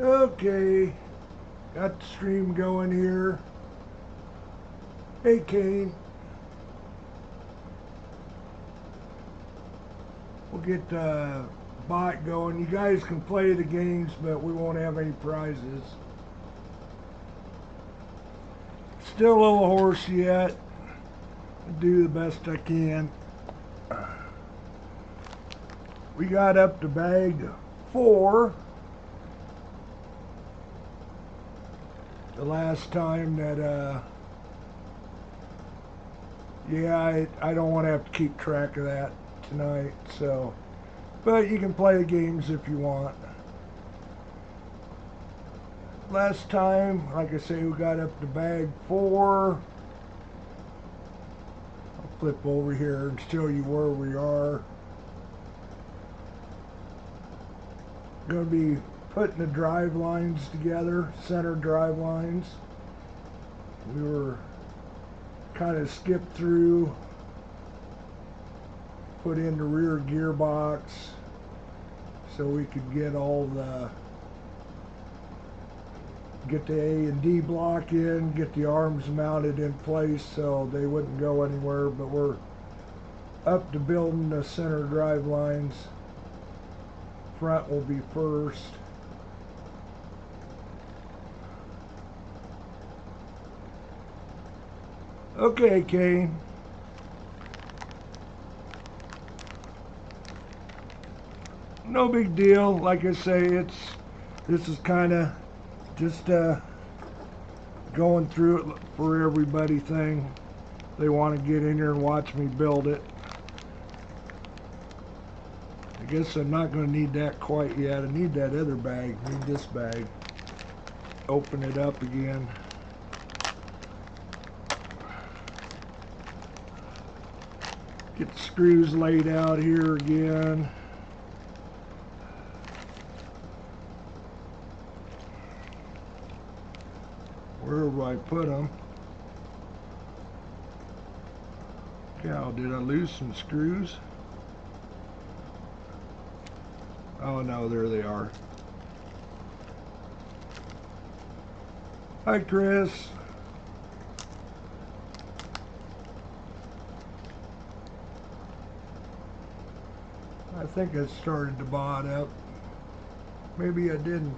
Okay, got the stream going here. Hey, Kane. We'll get the bot going. You guys can play the games, but we won't have any prizes. Still a little hoarse yet. I'll do the best I can. We got up to bag 4 the last time that yeah, I don't want to have to keep track of that tonight, so but you can play the games if you want. Last time, like I say, we got up to bag 4. I'll flip over here and show you where we are. Going to be putting the drive lines together, center drive lines. We were kind of skipped through, put in the rear gearbox so we could get the A and D block in, get the arms mounted in place so they wouldn't go anywhere, but we're up to building the center drive lines. Front will be first. Okay, Kane. No big deal. Like I say, this is kind of just going through it for everybody thing. They want to get in here and watch me build it. I guess I'm not going to need that quite yet. I need that other bag. I need this bag. Open it up again. Get the screws laid out here again. Where do I put them? Cow, did I lose some screws? Oh no, there they are. Hi, Chris. I think I started the bot up. Maybe I didn't.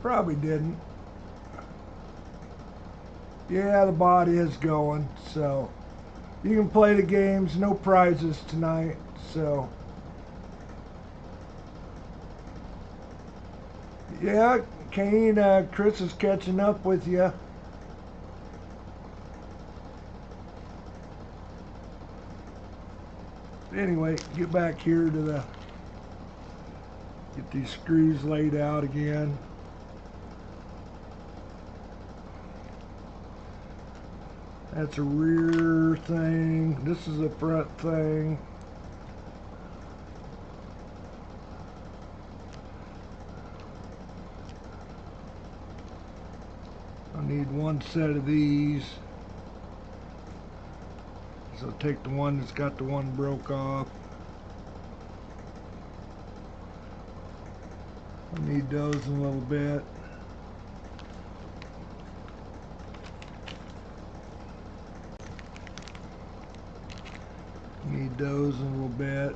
Probably didn't. Yeah, the bot is going, so you can play the games. No prizes tonight, so yeah, Kane, Chris is catching up with you. Anyway, get back here to get these screws laid out again. That's a rear thing. This is a front thing. I need one set of these. So take the one that's got the one broke off. I need those in a little bit. Need those in a little bit.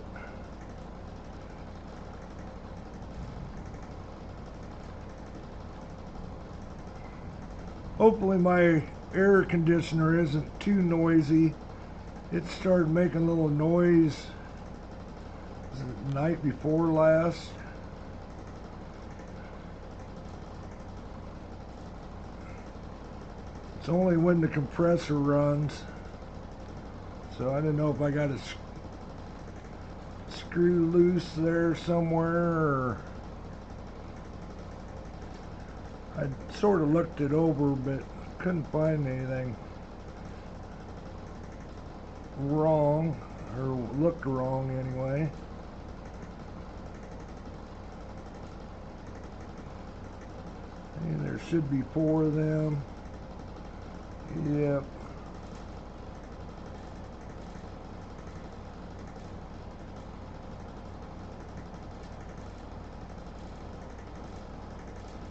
Hopefully my air conditioner isn't too noisy. It started making a little noise the night before last. It's only when the compressor runs. So I don't know if I got a screw loose there somewhere, or I sort of looked it over but couldn't find anything wrong, or looked wrong anyway. And there should be 4 of them. Yep.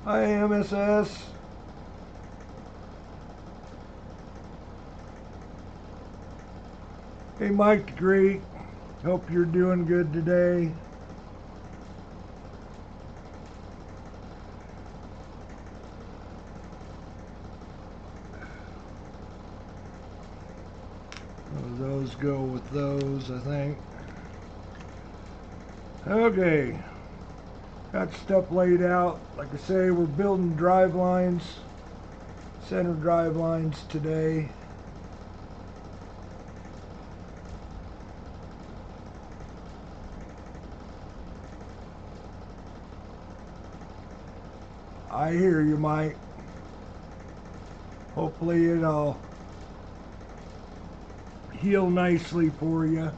Hi, MSS. Hey, Mike the Great. Hope you're doing good today. Those go with those, I think. Okay. Got stuff laid out. Like I say, we're building drive lines, center drive lines today. I hear you, Mike. Hopefully it'll heal nicely for you.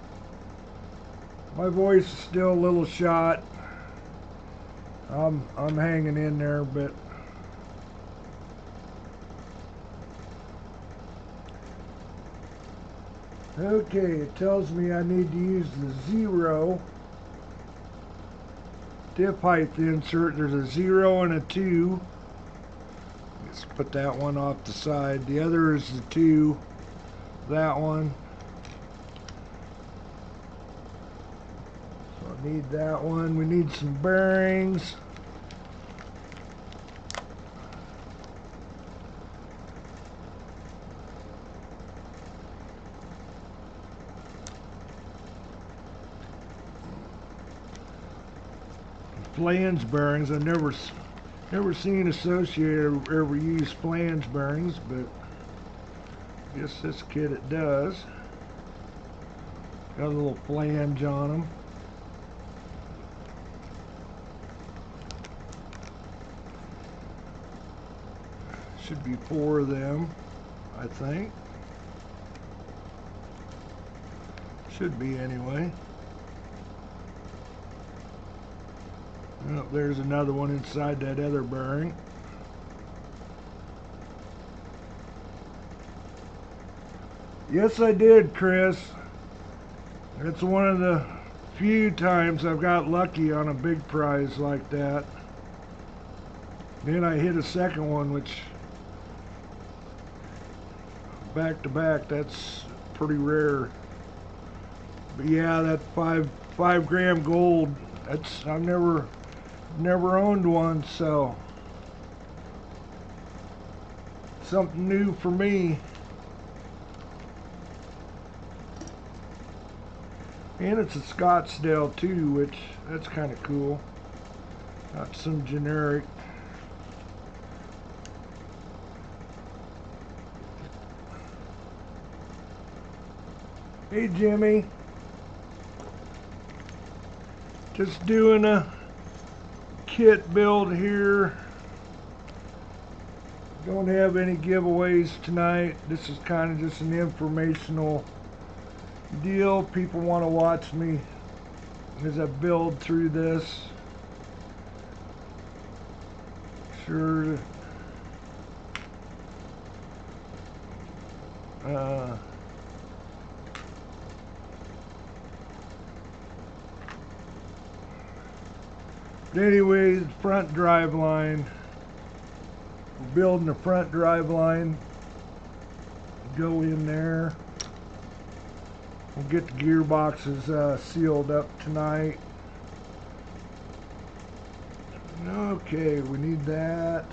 My voice is still a little shot. I'm hanging in there, but okay, it tells me I need to use the 0 dip height insert. There's a 0 and a 2. Let's put that one off the side. The other is the 2. That one. So I need that one. We need some bearings. Flange bearings. I've never seen Associated ever use flange bearings, but I guess this kit it does. Got a little flange on them. Should be 4 of them, I think. Should be anyway. Oh, there's another one inside that other bearing. Yes, I did, Chris. It's one of the few times I've got lucky on a big prize like that. Then I hit a second one, which back to back, that's pretty rare. But yeah, that five gram gold, that's I've never owned one, so something new for me. And it's a Scottsdale too, which that's kind of cool. Not some generic. Hey Jimmy, just doing a kit build here. Don't have any giveaways tonight. This is kind of just an informational deal. People want to watch me as I build through this. Sure. But anyways, front drive line. We're building the front drive line. Go in there. We'll get the gearboxes sealed up tonight. Okay, we need that.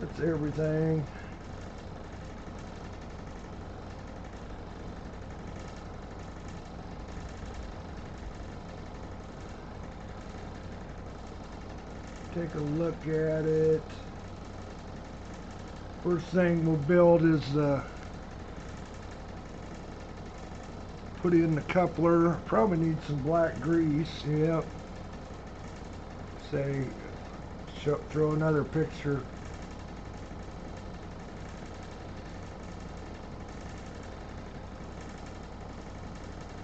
That's everything. Take a look at it. First thing we'll build is put in the coupler. Probably need some black grease. Yep. Say, throw another picture.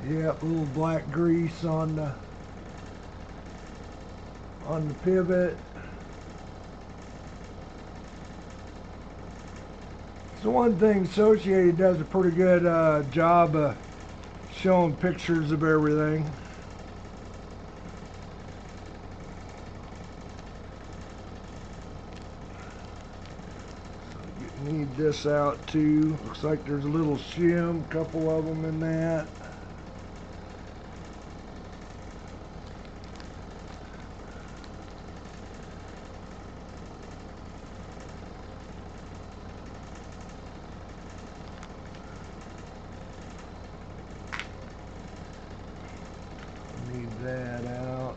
Yep, a little black grease on the pivot. So one thing, Associated does a pretty good job of showing pictures of everything. Need this out too. Looks like there's a little shim, couple of them in that. Need that out.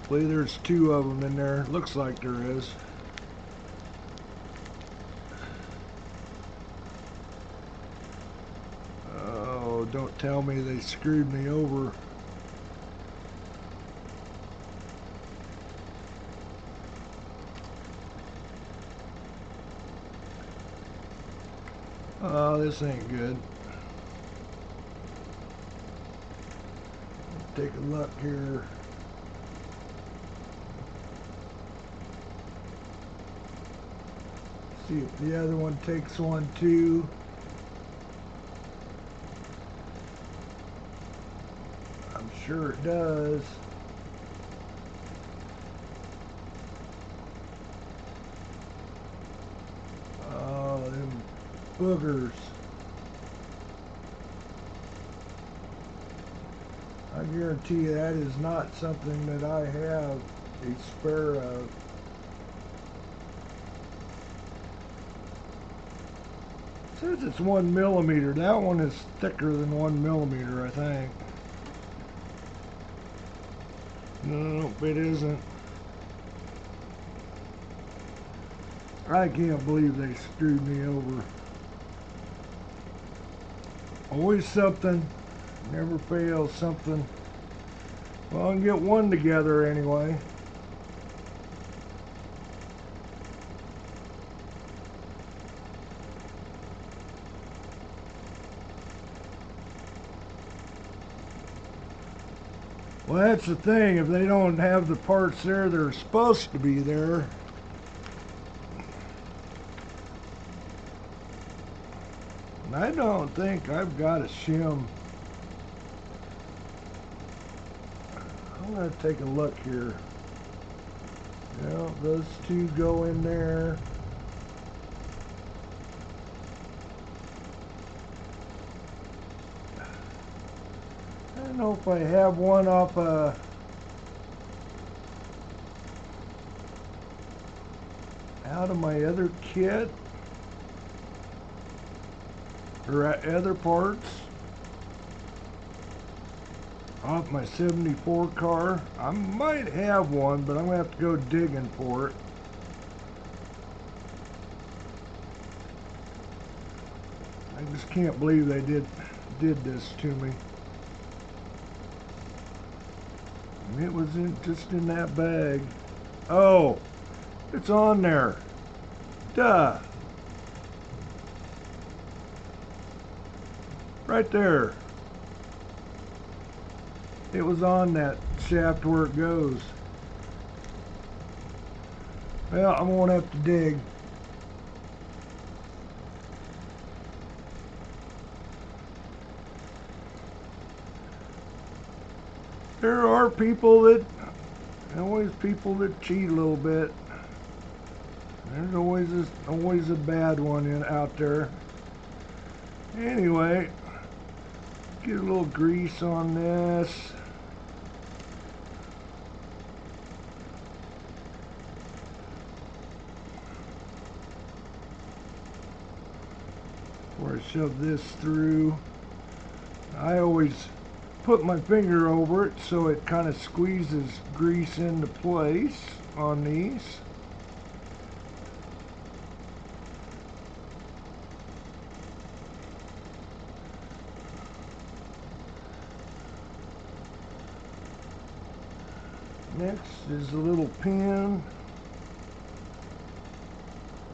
I believe there's two of them in there. Looks like there is. Oh, don't tell me they screwed me over. Oh, this ain't good. Take a look here. See if the other one takes one too. I'm sure it does. Oh, them boogers. I guarantee you that is not something that I have a spare of. It says it's 1 millimeter. That one is thicker than 1 millimeter, I think. No, it isn't. I can't believe they screwed me over. Always something. Never fails something. Well, I can get one together anyway. Well, that's the thing. If they don't have the parts there, they're supposed to be there. And I don't think I've got a shim. I'm going to take a look here. Yeah, those two go in there. I don't know if I have one off out of my other kit or other parts off my 74 car. I might have one, but I'm gonna have to go digging for it. I just can't believe they did this to me. And it was just in that bag. Oh, it's on there. Duh. Right there. It was on that shaft where it goes. Well, I'm gonna have to dig. There are people that, always people that cheat a little bit. There's always a bad one out there. Anyway, get a little grease on this. Before I shove this through, I always put my finger over it so it kind of squeezes grease into place on these. Next is a little pin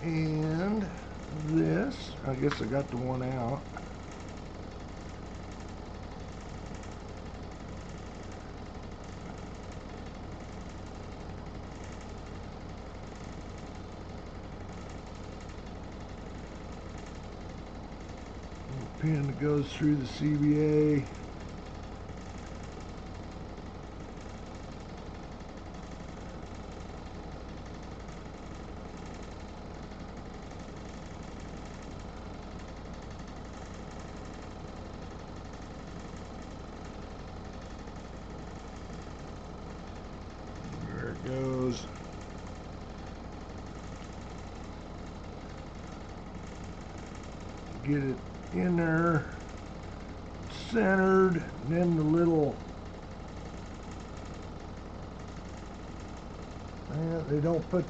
and this. I guess I got the one out. Pin that goes through the CBA. get it in there, centered, and then the little, they don't put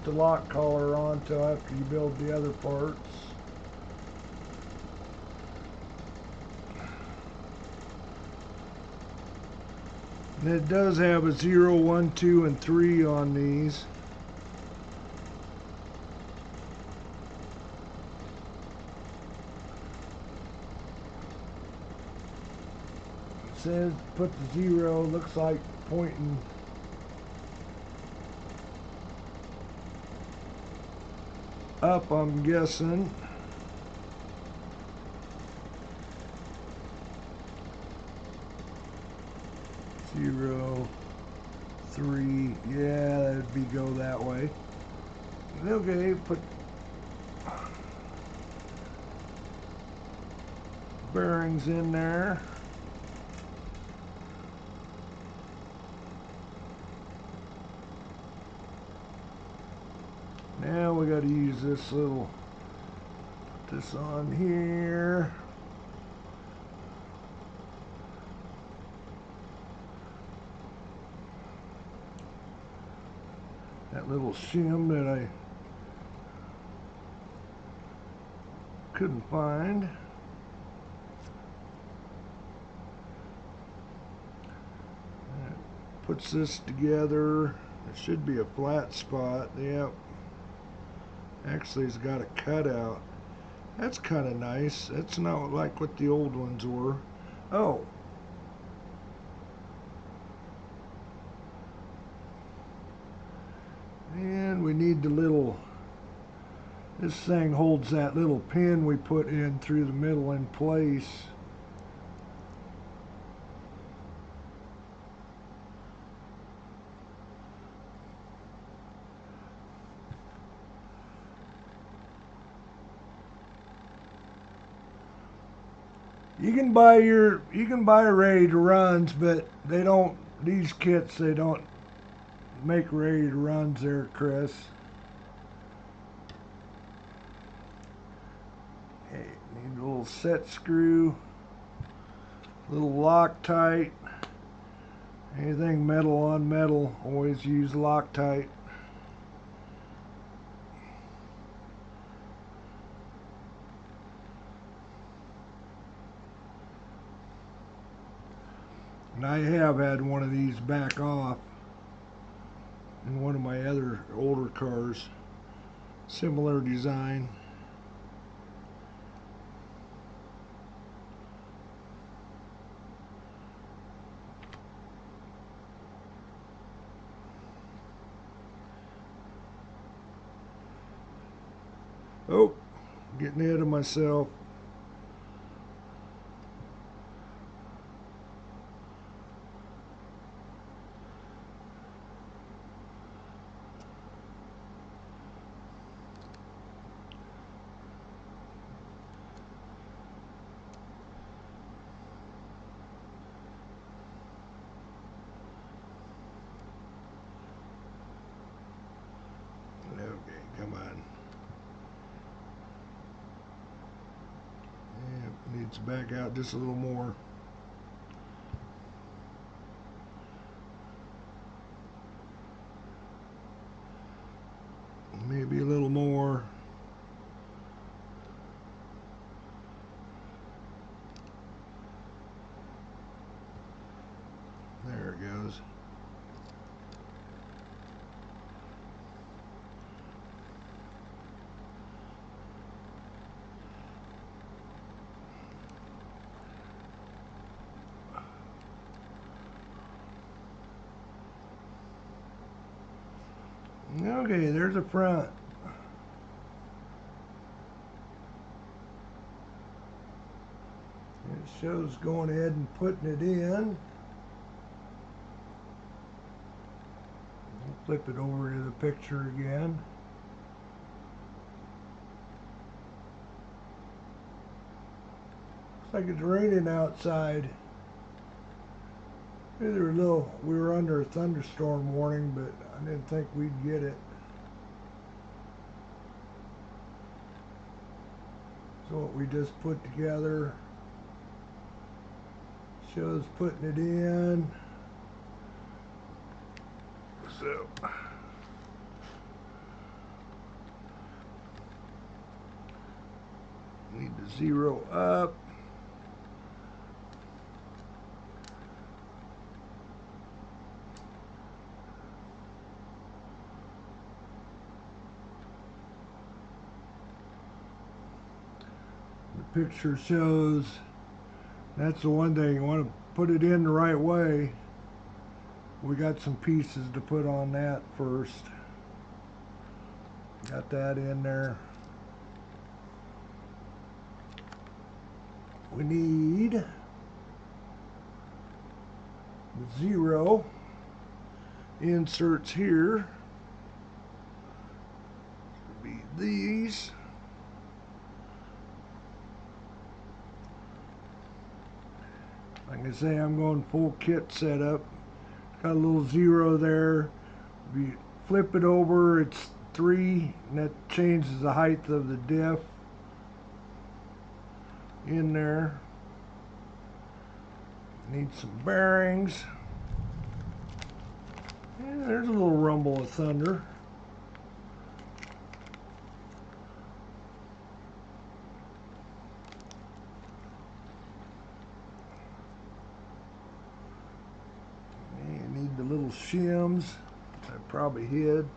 the lock collar on till after you build the other parts. And it does have a 0, 1, 2, and 3 on these. It says put the 0, looks like pointing up, I'm guessing. Zero, 3, yeah, that'd be go that way. Okay, put bearings in there. Now we got to use this little, put this on here. That little shim that I couldn't find. That puts this together. It should be a flat spot. Yep. Actually, it's got a cutout. That's kind of nice. That's not like what the old ones were. Oh. And we need the little, this thing holds that little pin we put in through the middle in place. You can buy ready to runs, but they don't, these kits, they don't make ready to runs there, Chris. Okay, need a little set screw, little Loctite. Anything metal on metal, always use Loctite. And I have had one of these back off in one of my other older cars. Similar design. Oh, getting ahead of myself. Okay, come on. Yeah, needs to back out just a little more. Maybe a little more. There it goes. Okay, there's the front. It shows going ahead and putting it in. I'll flip it over to the picture again. Looks like it's raining outside. We were under a thunderstorm warning, but I didn't think we'd get it. So what we just put together shows putting it in. So need to zero up. The picture shows, that's the one thing, you want to put it in the right way. We got some pieces to put on that first. Got that in there. We need the 0 inserts here. Be these. Like I say, I'm going full kit setup. Got a little 0 there. If you flip it over, it's 3, and that changes the height of the diff in there. Need some bearings. Yeah, there's a little rumble of thunder. The little shims I probably hid.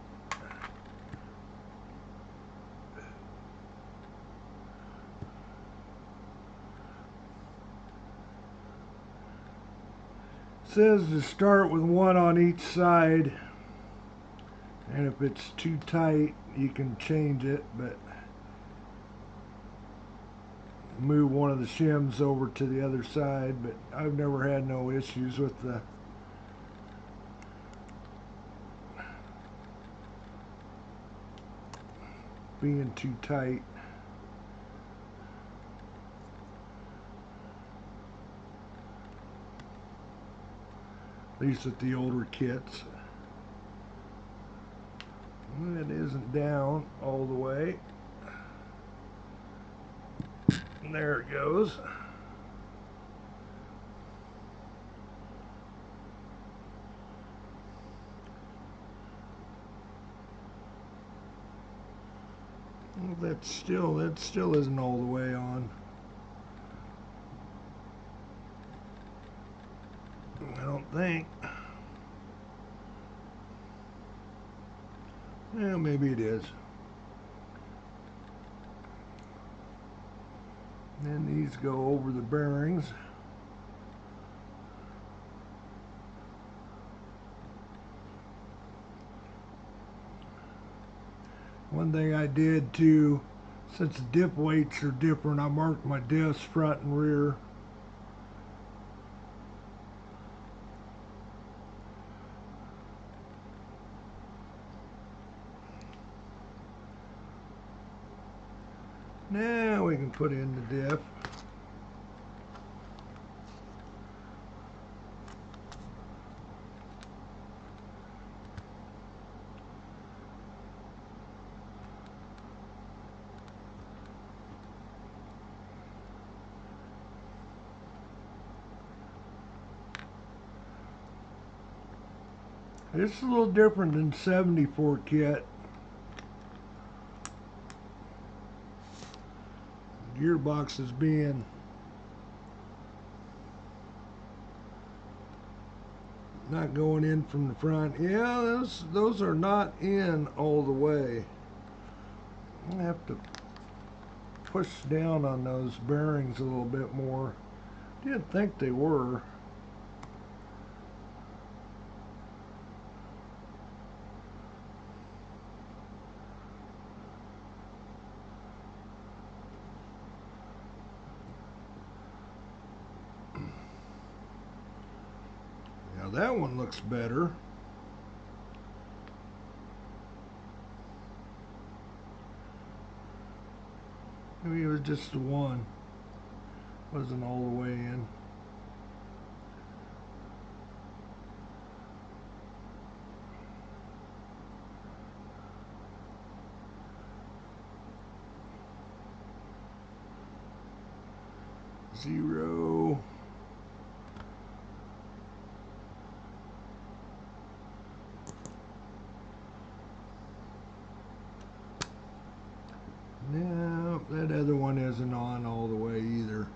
It says to start with one on each side, and if it's too tight you can change it, but move one of the shims over to the other side. But I've never had no issues with the being too tight. At least with the older kits. It isn't down all the way. And there it goes. Well, that still isn't all the way on. I don't think. Well, maybe it is. And then these go over the bearings. One thing I did too, since the dip weights are different, I marked my diffs front and rear. Now we can put in the diff. It's a little different than 74 kit. Gearbox is being not going in from the front. Yeah, those are not in all the way. I have to push down on those bearings a little bit more. Didn't think they were. Now that one looks better. Maybe it was just the one. Wasn't all the way in. 0. No, that other one isn't on all the way either.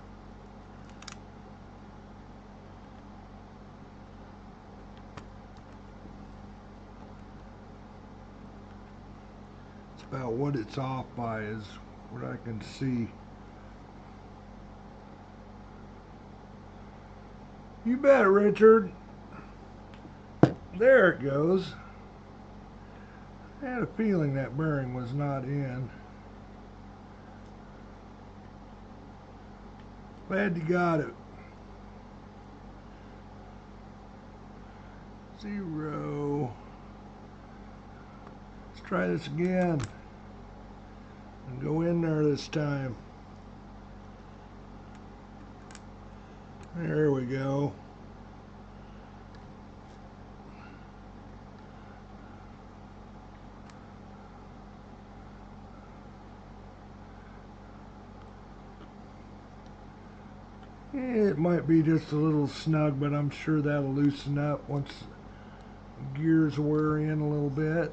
It's about what it's off by is what I can see. You bet, Richard. There it goes. I had a feeling that bearing was not in. Glad you got it. 0. Let's try this again. And go in there this time. There we go. It might be just a little snug, but I'm sure that'll loosen up once the gears wear in a little bit.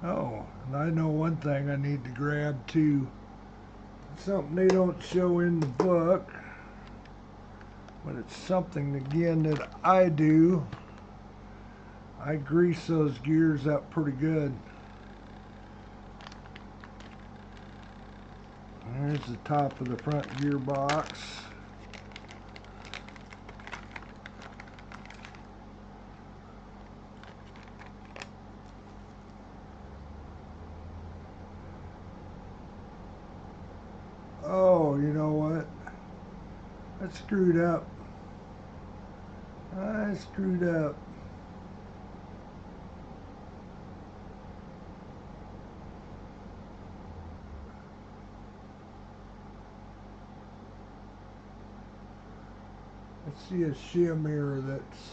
Oh, and I know one thing I need to grab too. Something they don't show in the book, but it's something again that I do. I grease those gears up pretty good. There's the top of the front gearbox. Oh, you know what? I screwed up. I screwed up. I see a shim here that's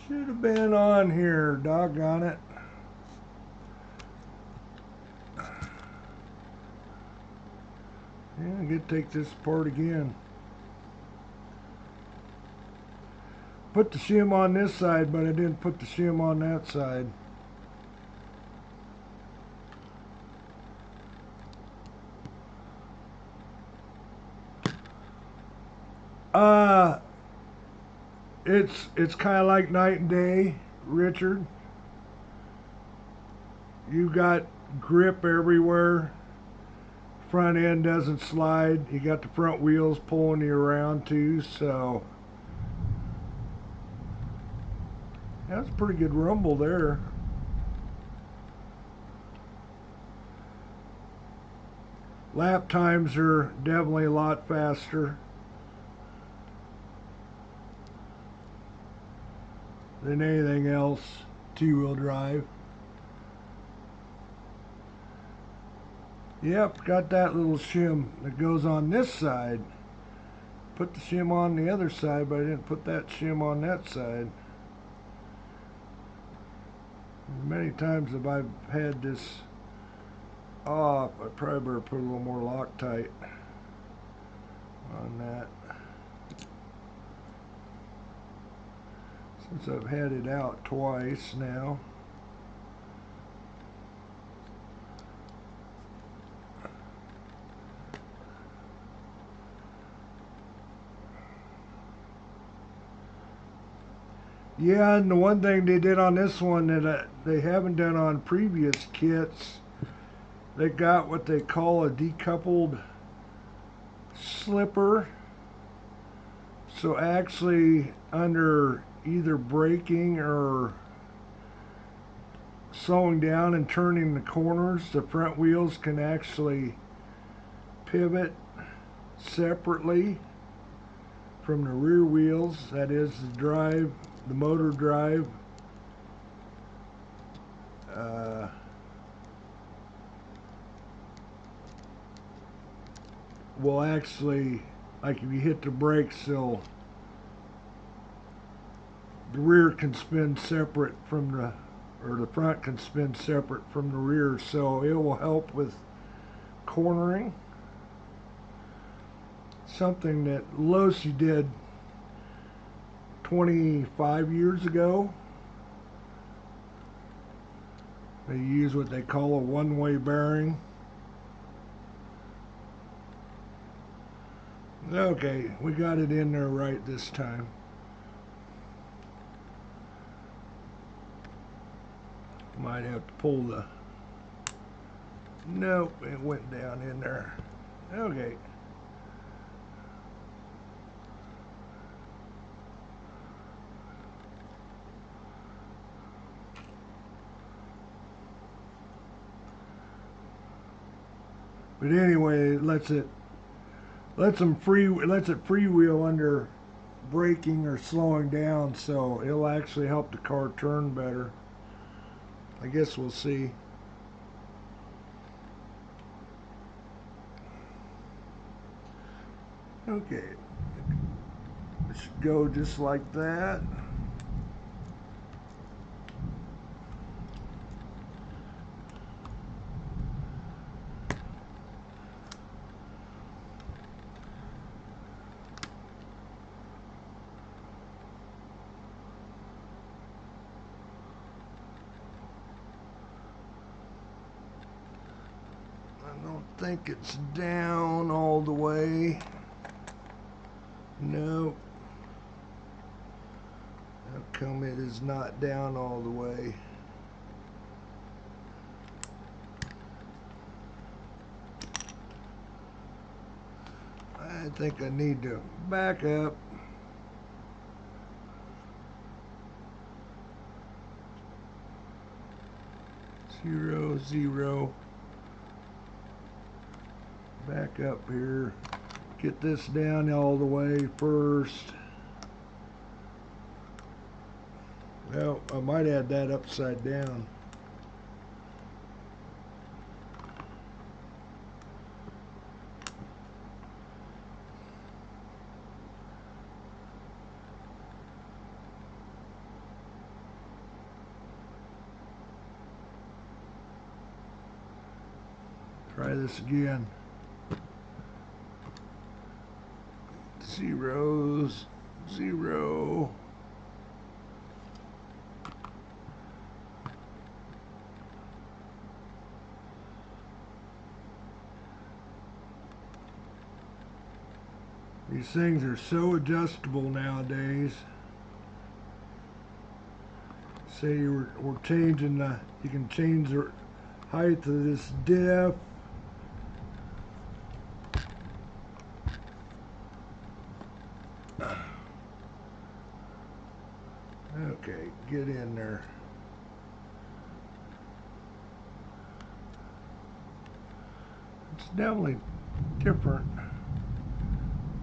should have been on here, doggone it. Yeah, I get to take this apart again. Put the shim on this side, but I didn't put the shim on that side. It's kind of like night and day, Richard. You got grip everywhere. Front end doesn't slide. You got the front wheels pulling you around too, so that's a pretty good rumble there. Lap times are definitely a lot faster than anything else two-wheel drive. Yep, got that little shim that goes on this side. Put the shim on the other side, but I didn't put that shim on that side. Many times if I've had this off, I probably better put a little more Loctite on that. Since I've had it out twice now. Yeah, and the one thing they did on this one that they haven't done on previous kits, they got what they call a decoupled slipper. So actually under either braking or slowing down and turning the corners, the front wheels can actually pivot separately from the rear wheels. That is the motor drive. will actually, like if you hit the brakes, the rear can spin separate from the front can spin separate from the rear, so it will help with cornering. Something that Losi did 25 years ago. They use what they call a one-way bearing. Okay, we got it in there right this time. Might have to pull the... Nope, it went down in there. Okay. But anyway, it lets it freewheel under braking or slowing down, so it'll actually help the car turn better. I guess we'll see. Okay, it should go just like that. I don't think it's down all the way. Nope. How come it is not down all the way? I think I need to back up. Zero, zero. Back up here. Get this down all the way first. Well, I might add that upside down. Try this again. Zeros, zero. These things are so adjustable nowadays. Say we're changing the, you can change the height of this diff. Okay, get in there. It's definitely different.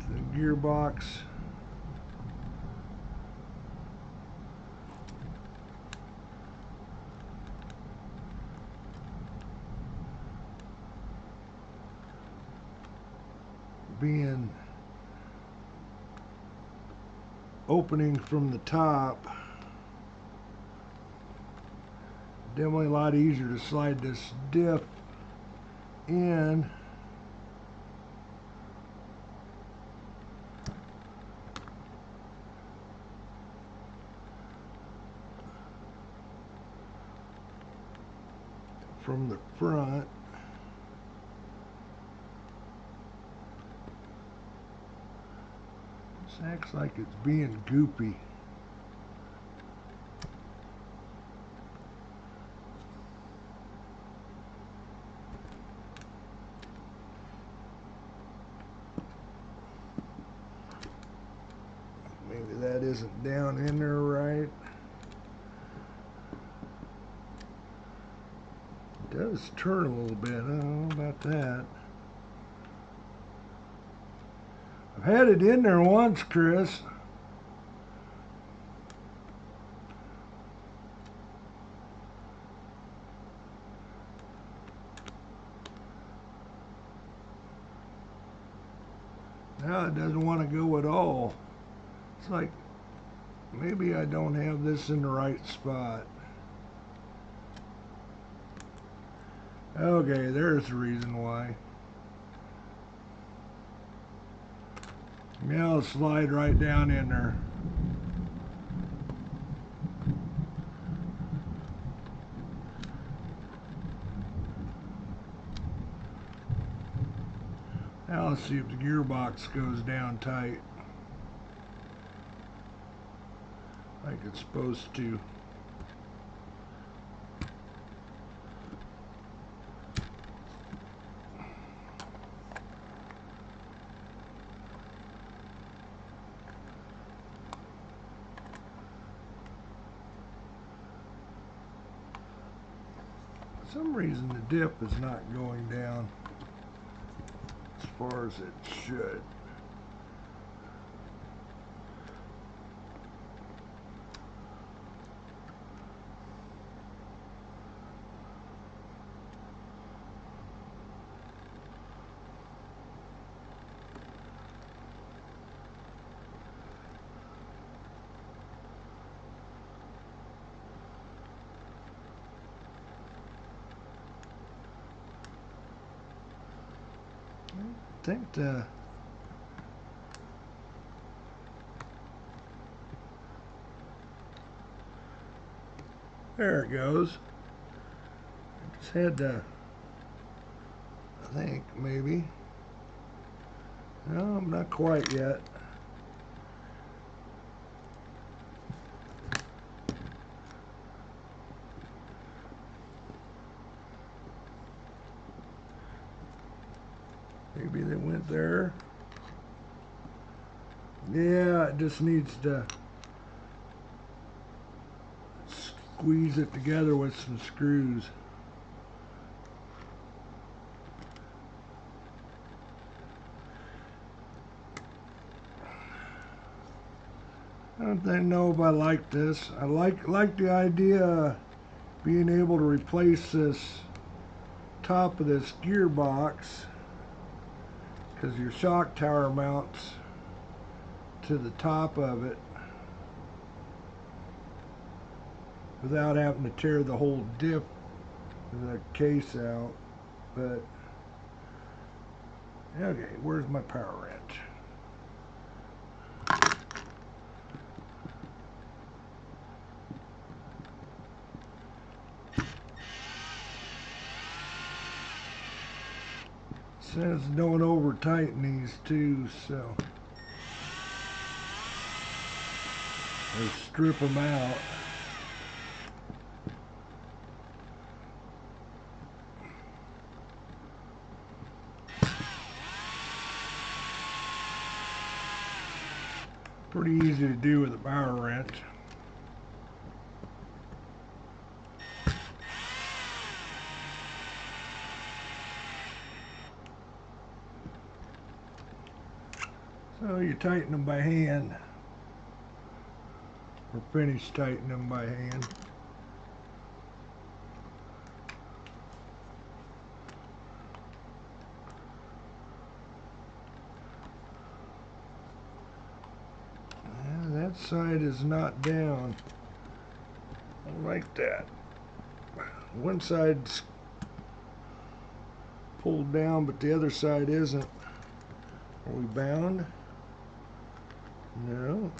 The gearbox. Being opening from the top. Definitely a lot easier to slide this diff in. From the front. This acts like it's being goopy. Maybe that isn't down in there right. It does turn a little bit. I don't know about that. I've had it in there once, Chris. Now it doesn't want to go at all. It's like maybe I don't have this in the right spot. Okay, there's the reason why. Now it'll slide right down in there. Now let's see if the gearbox goes down tight like it's supposed to. For some reason the dip is not going down as far as it should. I think there it goes. I just had to, I think, maybe. No, not quite yet. Maybe they went there. Yeah, it just needs to squeeze it together with some screws. I don't know if I like this. I like the idea of being able to replace this top of this gearbox, because your shock tower mounts to the top of it without having to tear the whole diff of the case out. But okay, where's my power wrench? Says don't over tighten these too, so let's strip them out. Pretty easy to do with a power wrench. So you tighten them by hand, or finish tightening them by hand. That side is not down. I like that. One side's pulled down, but the other side isn't. Are we bound? No.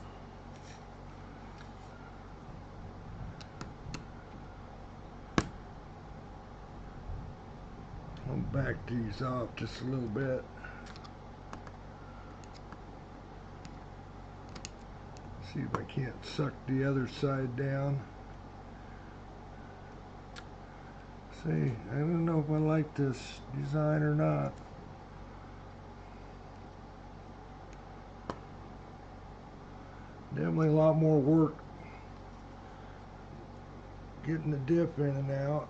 I'll back these off just a little bit. See if I can't suck the other side down. See, I don't know if I like this design or not. Definitely a lot more work getting the dip in and out.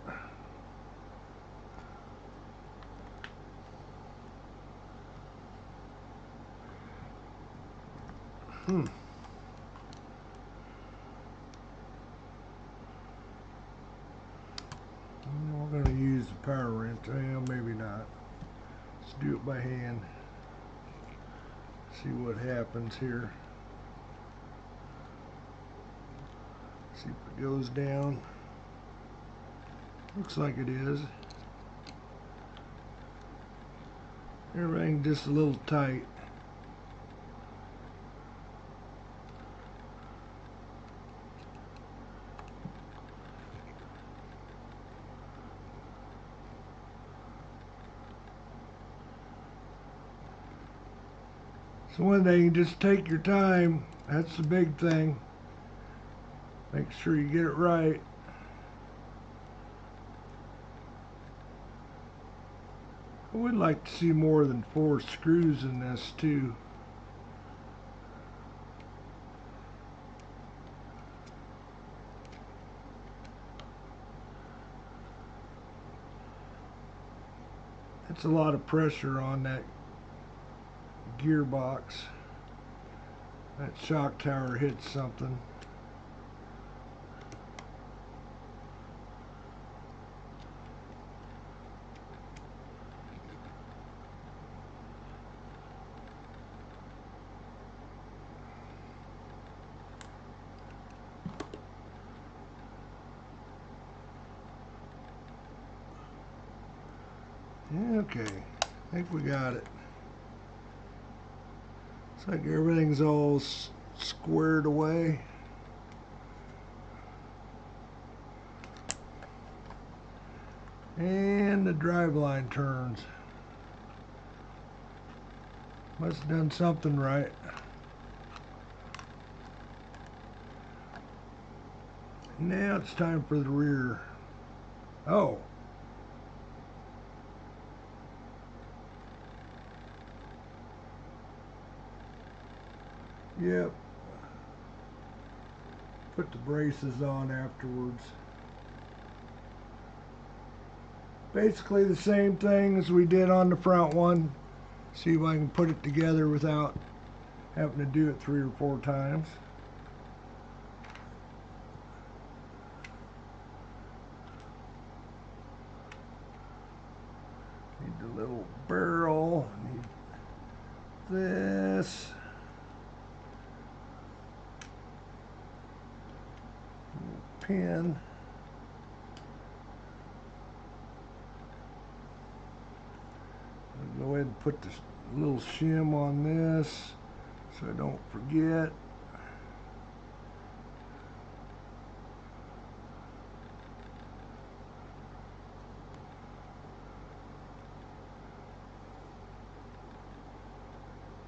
We're going to use the power wrench. Well, maybe not. Let's do it by hand. See what happens here. See if it goes down. Looks like it is. Everything just a little tight. So one thing, just take your time. That's the big thing. Make sure you get it right. I would like to see more than 4 screws in this too. That's a lot of pressure on that gearbox. That shock tower hits something. Okay, I think we got it. Looks like everything's all squared away. And the driveline turns. Must have done something right. Now it's time for the rear. Oh. Yep. Put the braces on afterwards. Basically the same thing as we did on the front one. See if I can put it together without having to do it 3 or 4 times. Need the little barrel. Need this. Pin. I'll go ahead and put this little shim on this so I don't forget.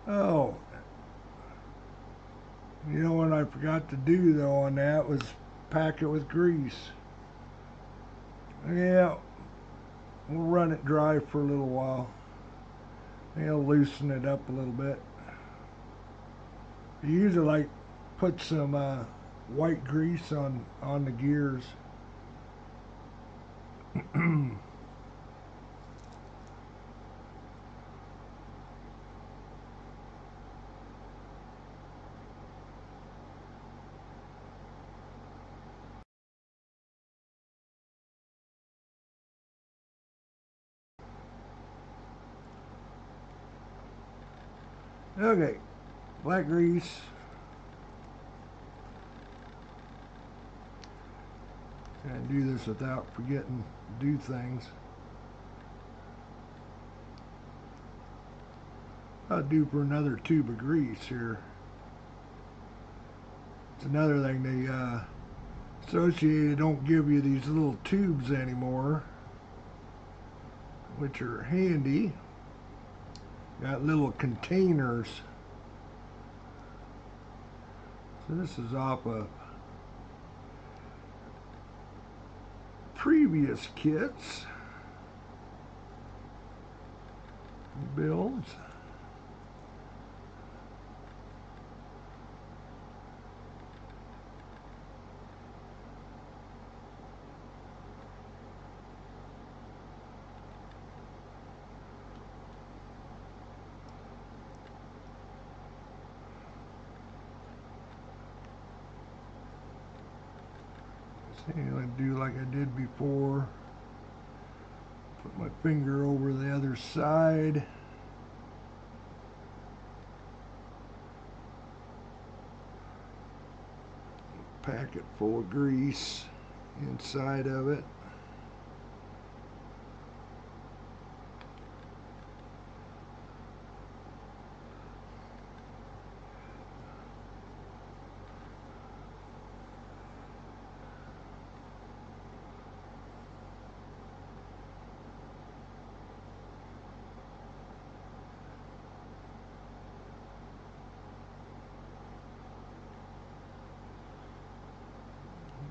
Oh, you know what I forgot to do though on that was pack it with grease. Yeah, we'll run it dry for a little while. It'll loosen it up a little bit. You usually like put some white grease on the gears. Okay, black grease. Trying to do this without forgetting to do things. I'll do for another tube of grease here. It's another thing, they Associated don't give you these little tubes anymore, which are handy. Got little containers. So this is off of previous kits, builds. See, I do like I did before. Put my finger over the other side. packet full of grease inside of it.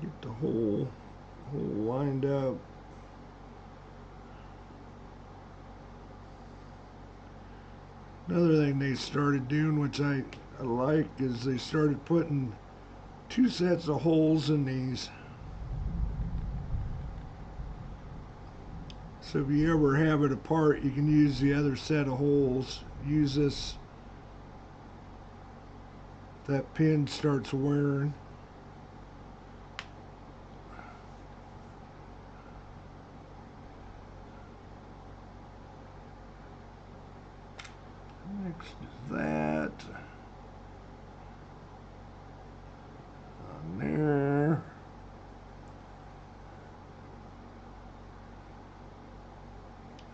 Get the hole lined up. Another thing they started doing, which I like, is they started putting 2 sets of holes in these. So if you ever have it apart, you can use the other set of holes. Use this. That pin starts wearing. Next is that. On there.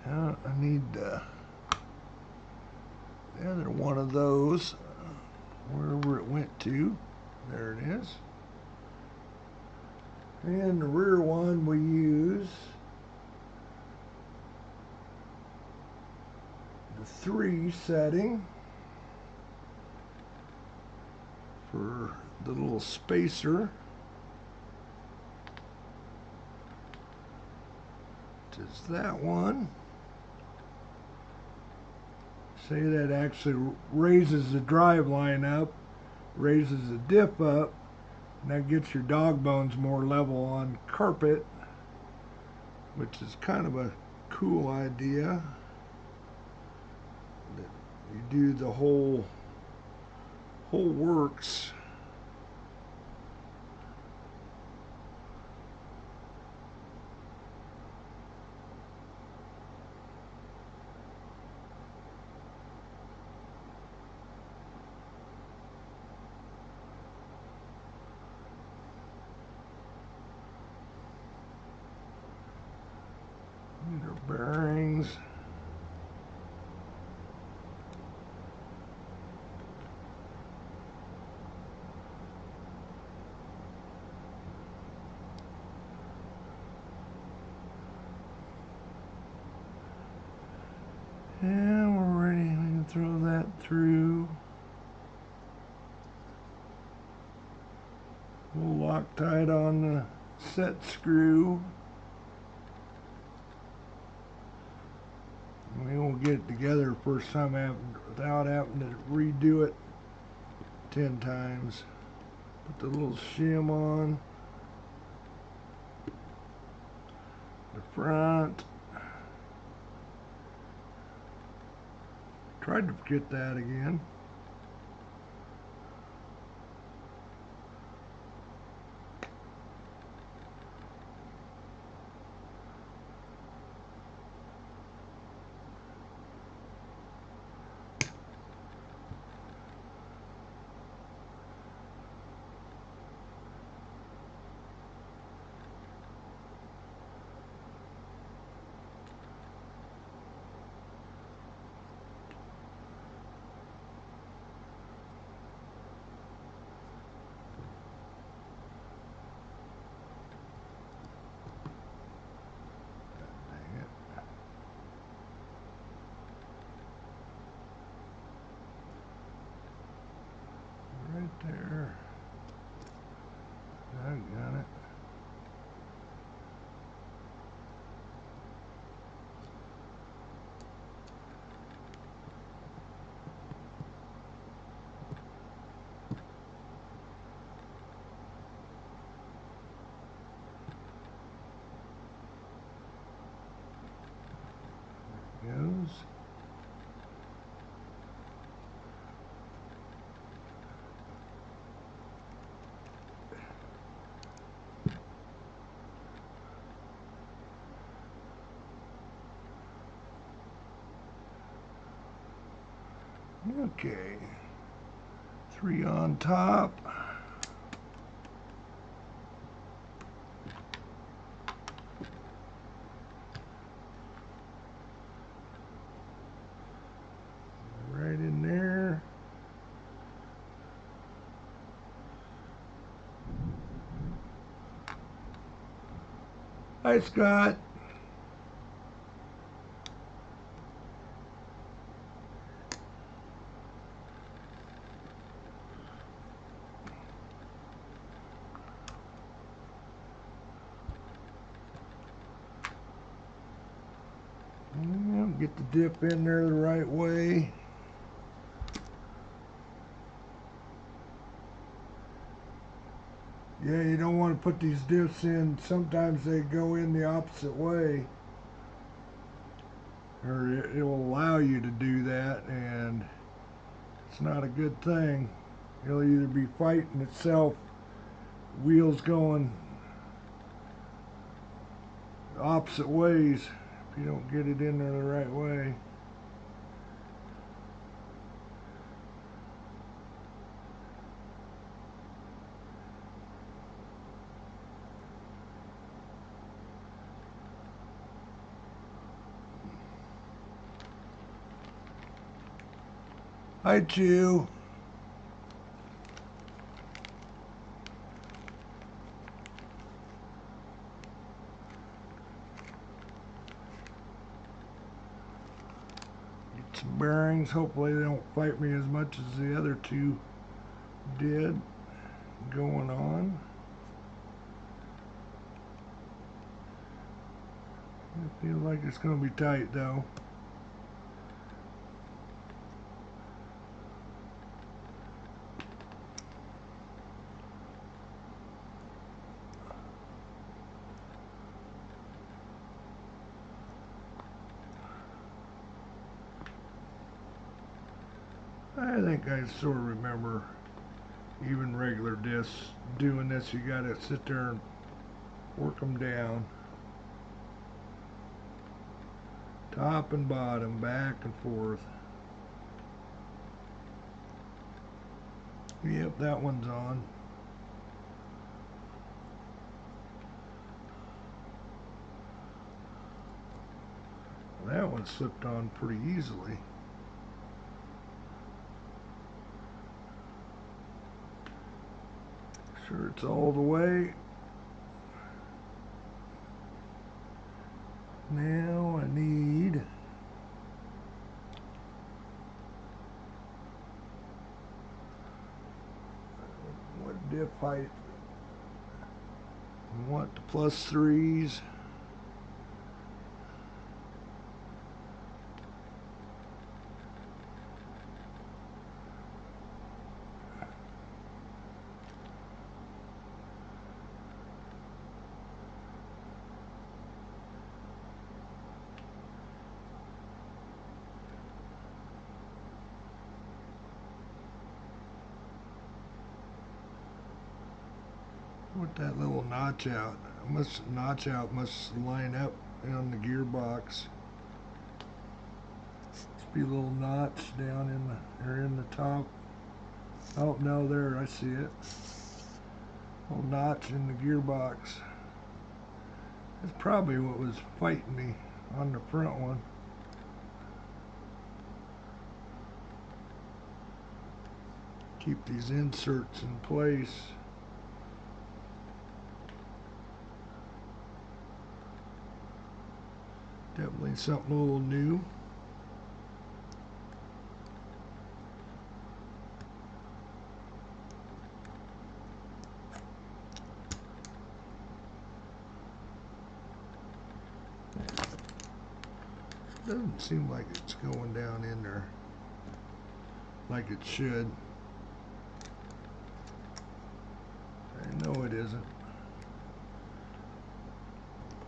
Now I need the other one of those, wherever it went to. There it is. And the rear one we use the 3 setting for the little spacer. It's that one. Say that actually raises the drive line up, raises the dip up, and that gets your dog bones more level on carpet, which is kind of a cool idea. You do the whole works. These are bearings. And we're ready. We can throw that through. We'll Loctite on the set screw. We won't get it together first time without having to redo it 10 times. Put the little shim on the front. Tried to forget that again. Right there. I got it. There it goes. Okay, 3 on top. Hi, Scott. Get the dip in there the right way. Yeah, you don't want to put these dips in. Sometimes they go in the opposite way, or it will allow you to do that, and it's not a good thing. It'll either be fighting itself, wheels going opposite ways if you don't get it in there the right way. Hi, Chew. Get some bearings. Hopefully they don't fight me as much as the other two did going on. I feel like it's going to be tight though. I think I sort of remember even regular discs doing this. You got to sit there and work them down, top and bottom, back and forth. Yep, that one's on. That one slipped on pretty easily. Sure it's all the way. Now I need what dip height? I want the +3s. With that little notch out, must line up on the gearbox. Must be a little notch down in the or in the top. Oh no, there I see it. Little notch in the gearbox. That's probably what was fighting me on the front one. Keep these inserts in place. Definitely something a little new. Doesn't seem like it's going down in there like it should. I know it isn't.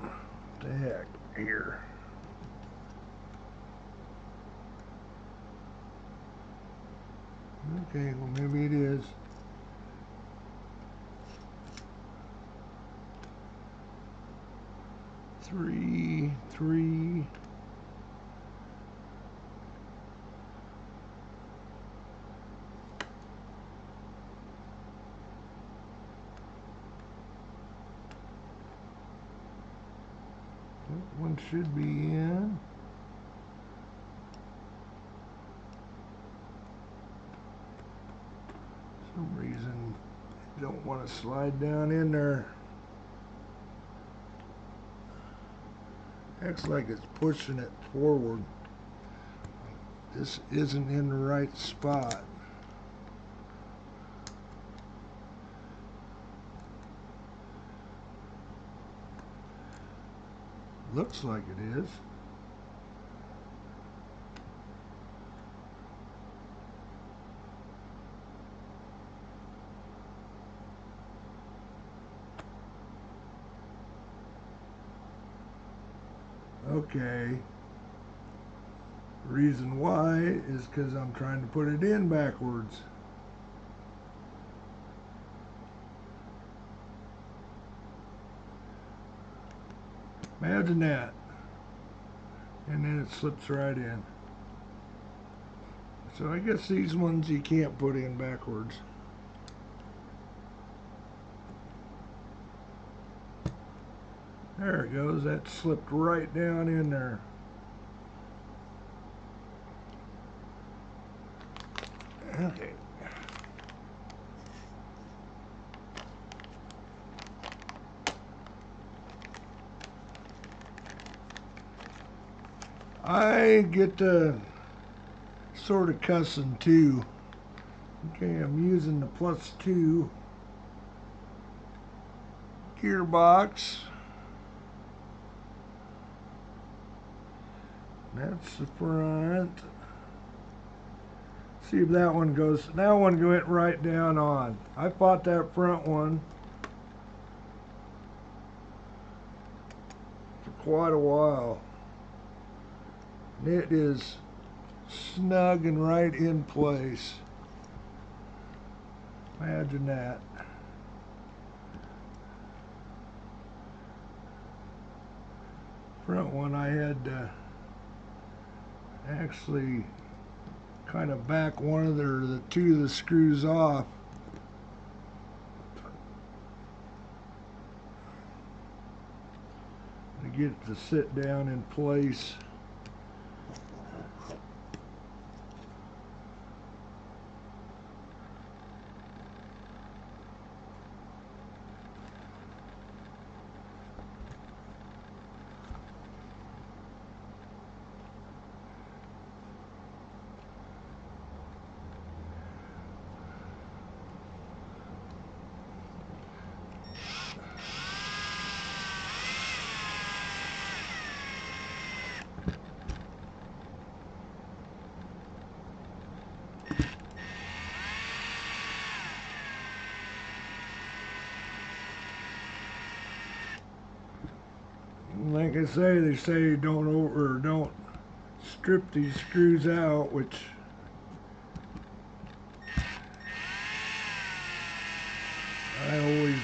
What the heck here? Okay, well maybe it is. Three. That one should be in. For some reason, I don't want to slide down in there. Acts like it's pushing it forward. This isn't in the right spot. Looks like it is. Okay. Reason why is because I'm trying to put it in backwards. Imagine that. And then it slips right in. So I guess these ones you can't put in backwards. There it goes. That slipped right down in there. Okay. I get to sort of cussing too. Okay, I'm using the +2 gearbox. That's the front. See if that one goes. That one went right down on. I fought that front one for quite a while. And it is snug and right in place. Imagine that. Front one I had to actually kind of back one of the two of the screws off to get it to sit down in place. Like I say, they say don't strip these screws out, which I always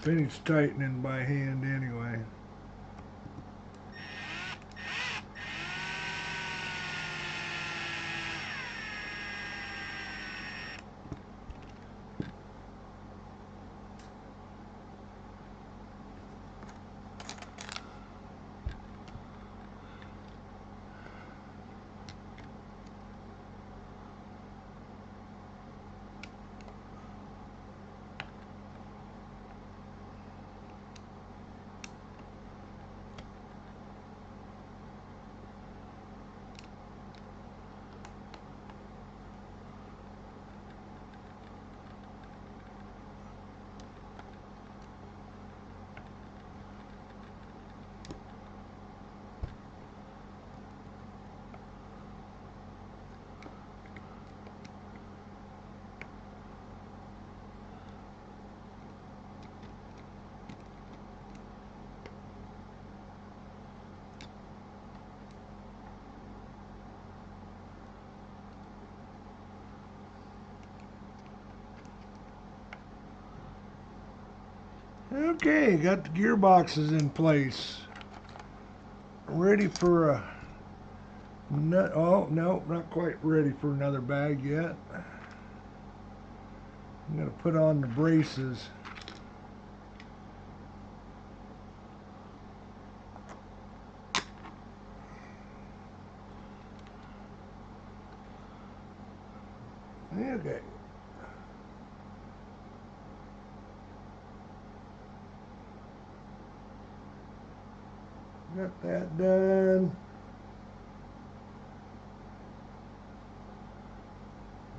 finish tightening by hand anyway. Okay, got the gearboxes in place. Ready for a nut. Oh, no, not quite ready for another bag yet. I'm going to put on the braces. Okay. Got that done.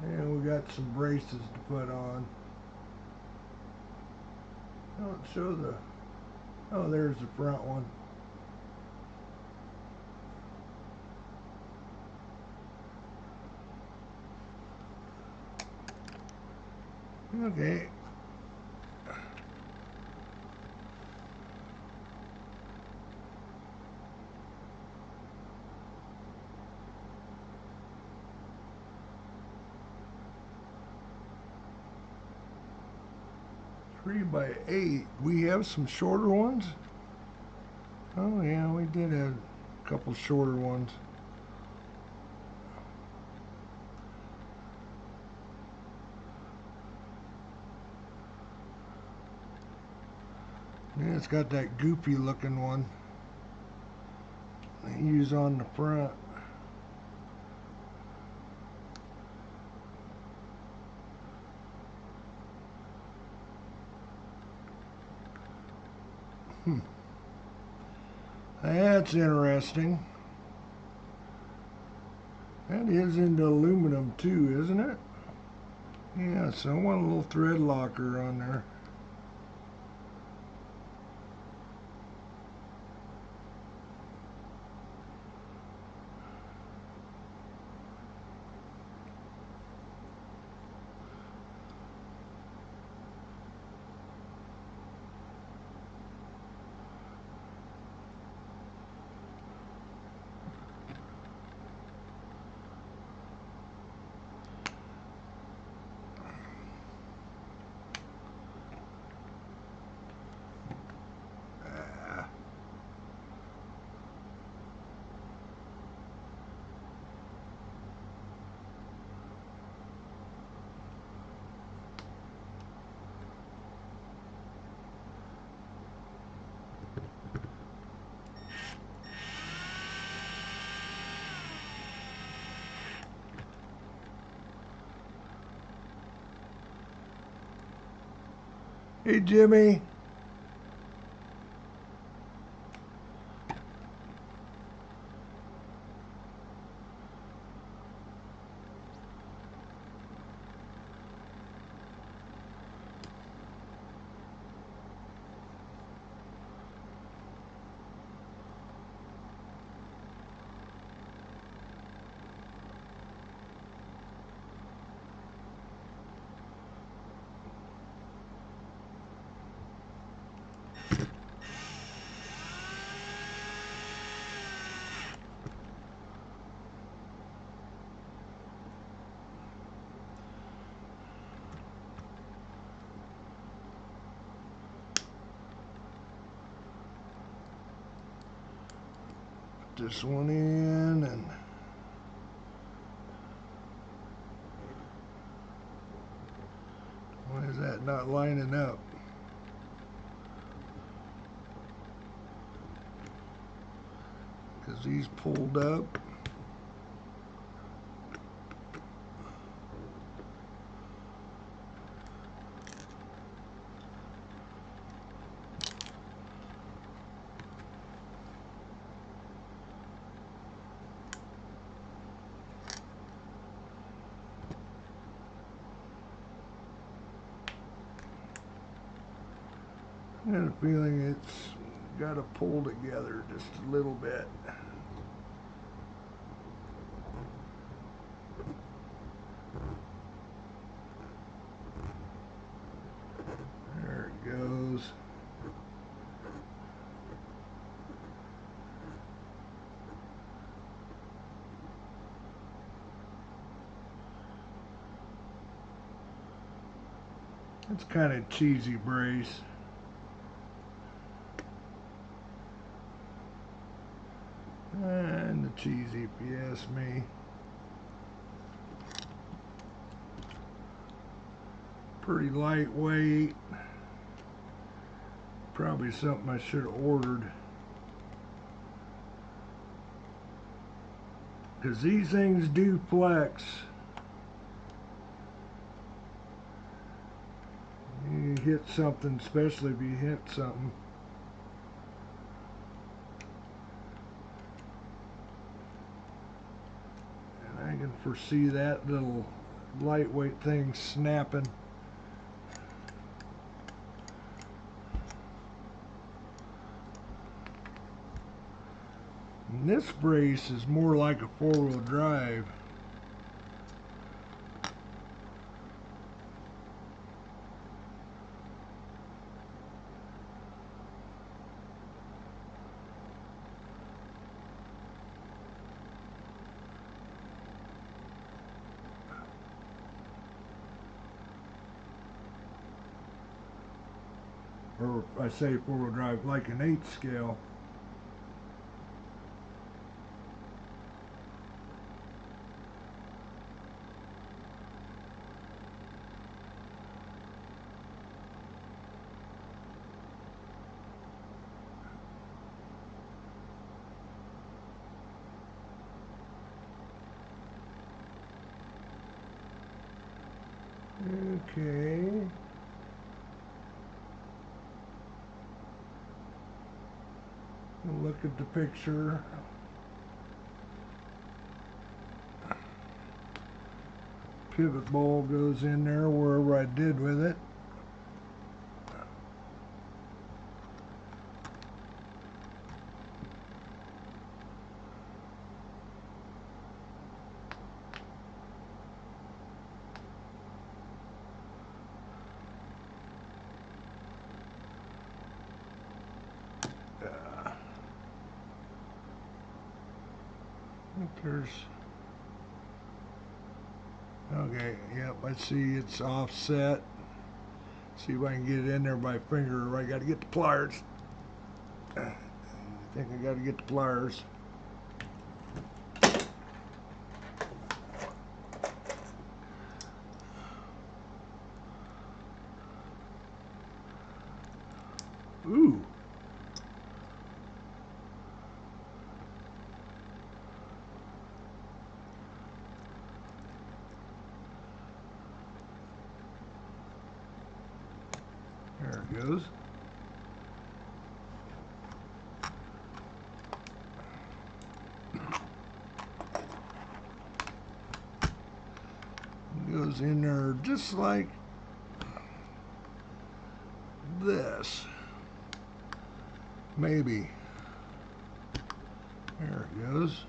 And we got some braces to put on. Don't show the, oh, there's the front one. Okay. 3x8. We have some shorter ones? Oh yeah, we did have a couple shorter ones. Yeah, it's got that goopy looking one they use on the front. That's interesting. That is into aluminum too, isn't it? Yeah, so I want a little thread locker on there. Hey Jimmy. This one in, and why is that not lining up? Because these pulled up. I got a feeling it's got to pull together just a little bit. There it goes. It's kind of cheesy brace. And the cheesy, if you ask me. Pretty lightweight. Probably something I should have ordered. Because these things do flex. You hit something, especially if you hit something. foresee that little lightweight thing snapping. And this brace is more like a four-wheel drive. Or I say four-wheel drive, like an 8 scale. Okay. Look at the picture. Pivot ball goes in there wherever I did with it. There's okay, yep, I see it's offset. See if I can get it in there by finger, or I gotta get the pliers. I think I gotta get the pliers. Ooh. There it goes. It goes in there just like this. Maybe. There it goes.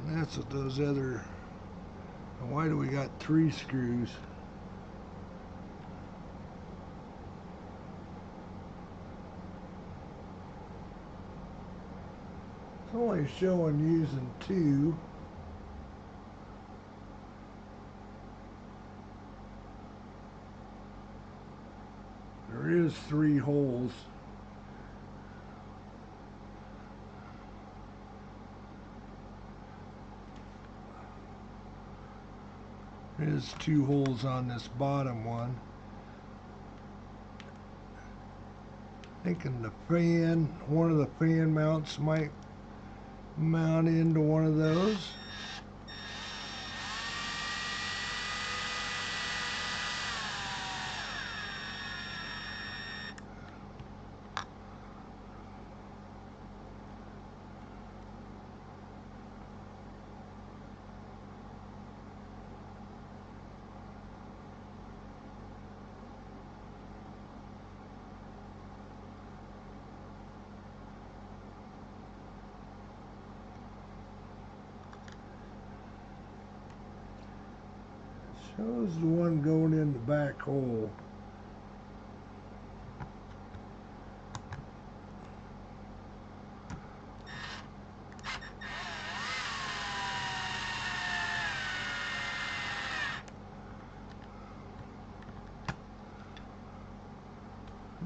And that's what those other. Why do we got 3 screws? It's only showing using 2. There is 3 holes. There is 2 holes on this bottom one. Thinking the fan, one of the fan mounts might mount into one of those. Shows the one going in the back hole.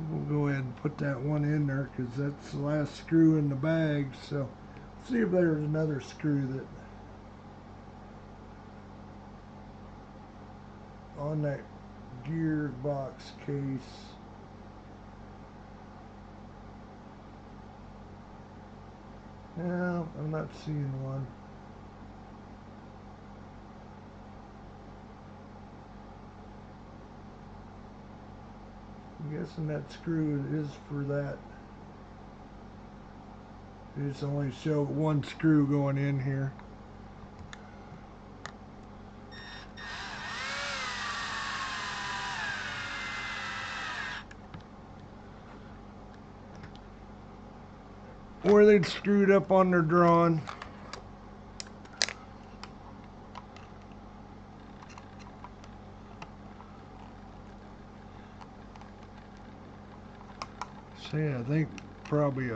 We'll go ahead and put that one in there because that's the last screw in the bag. So see if there's another screw that on that gearbox case. No, I'm not seeing one. I'm guessing that screw is for that. It's only show one screw going in here. Or they'd screwed up on their drawing. See, I think probably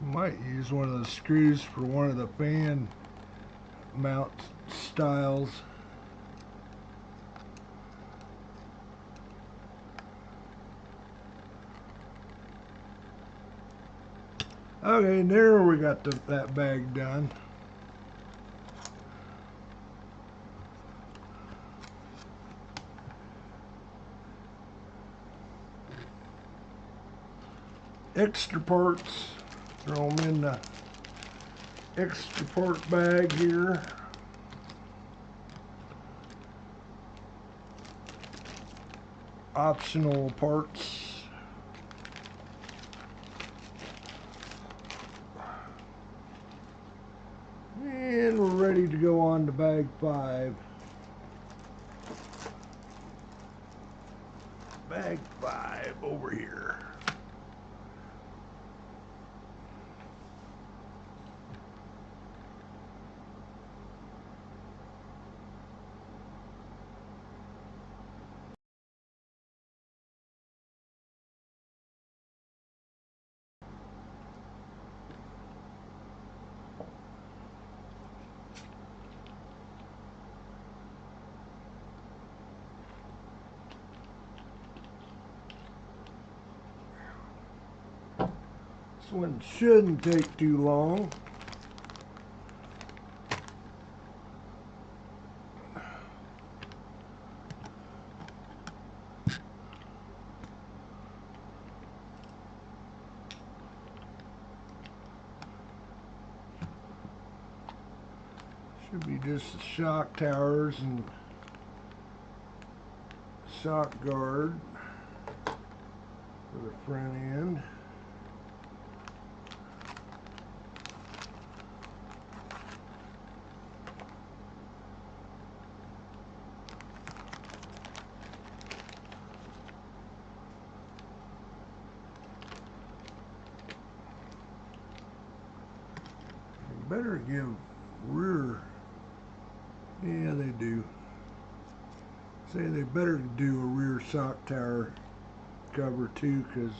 might use one of the screws for one of the fan mount styles. Okay, there we got that bag done. Extra parts, throw them in the extra part bag here. Optional parts. And we're ready to go on to bag 5. Bag 5 over here. This one shouldn't take too long. Should be just the shock towers and shock guard for the front end. You better give rear, yeah they do. Say they better do a rear shock tower cover too, because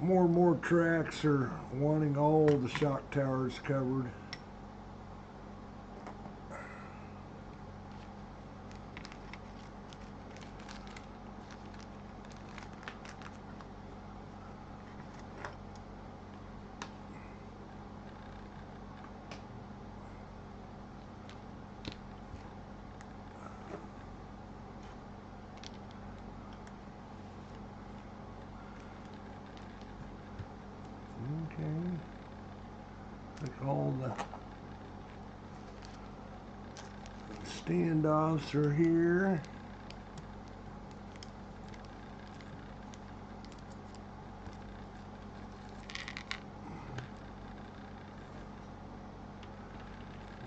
more and more tracks are wanting all the shock towers covered. Okay, like all the standoffs are here.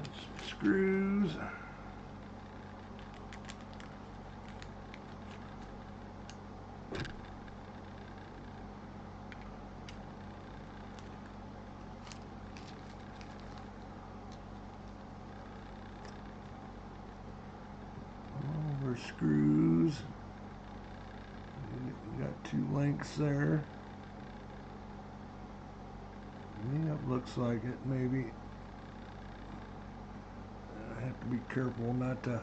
Some screws. Screws. You got 2 lengths there. Yeah, it looks like it, maybe. I have to be careful not to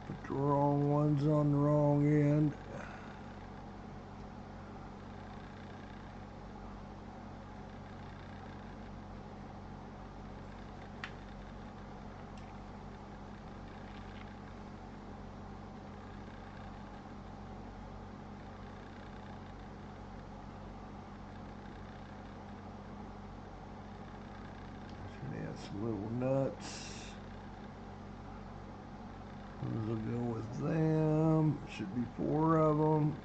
put the wrong ones on the wrong end. Some little nuts. Those will go with them. Should be 4 of them.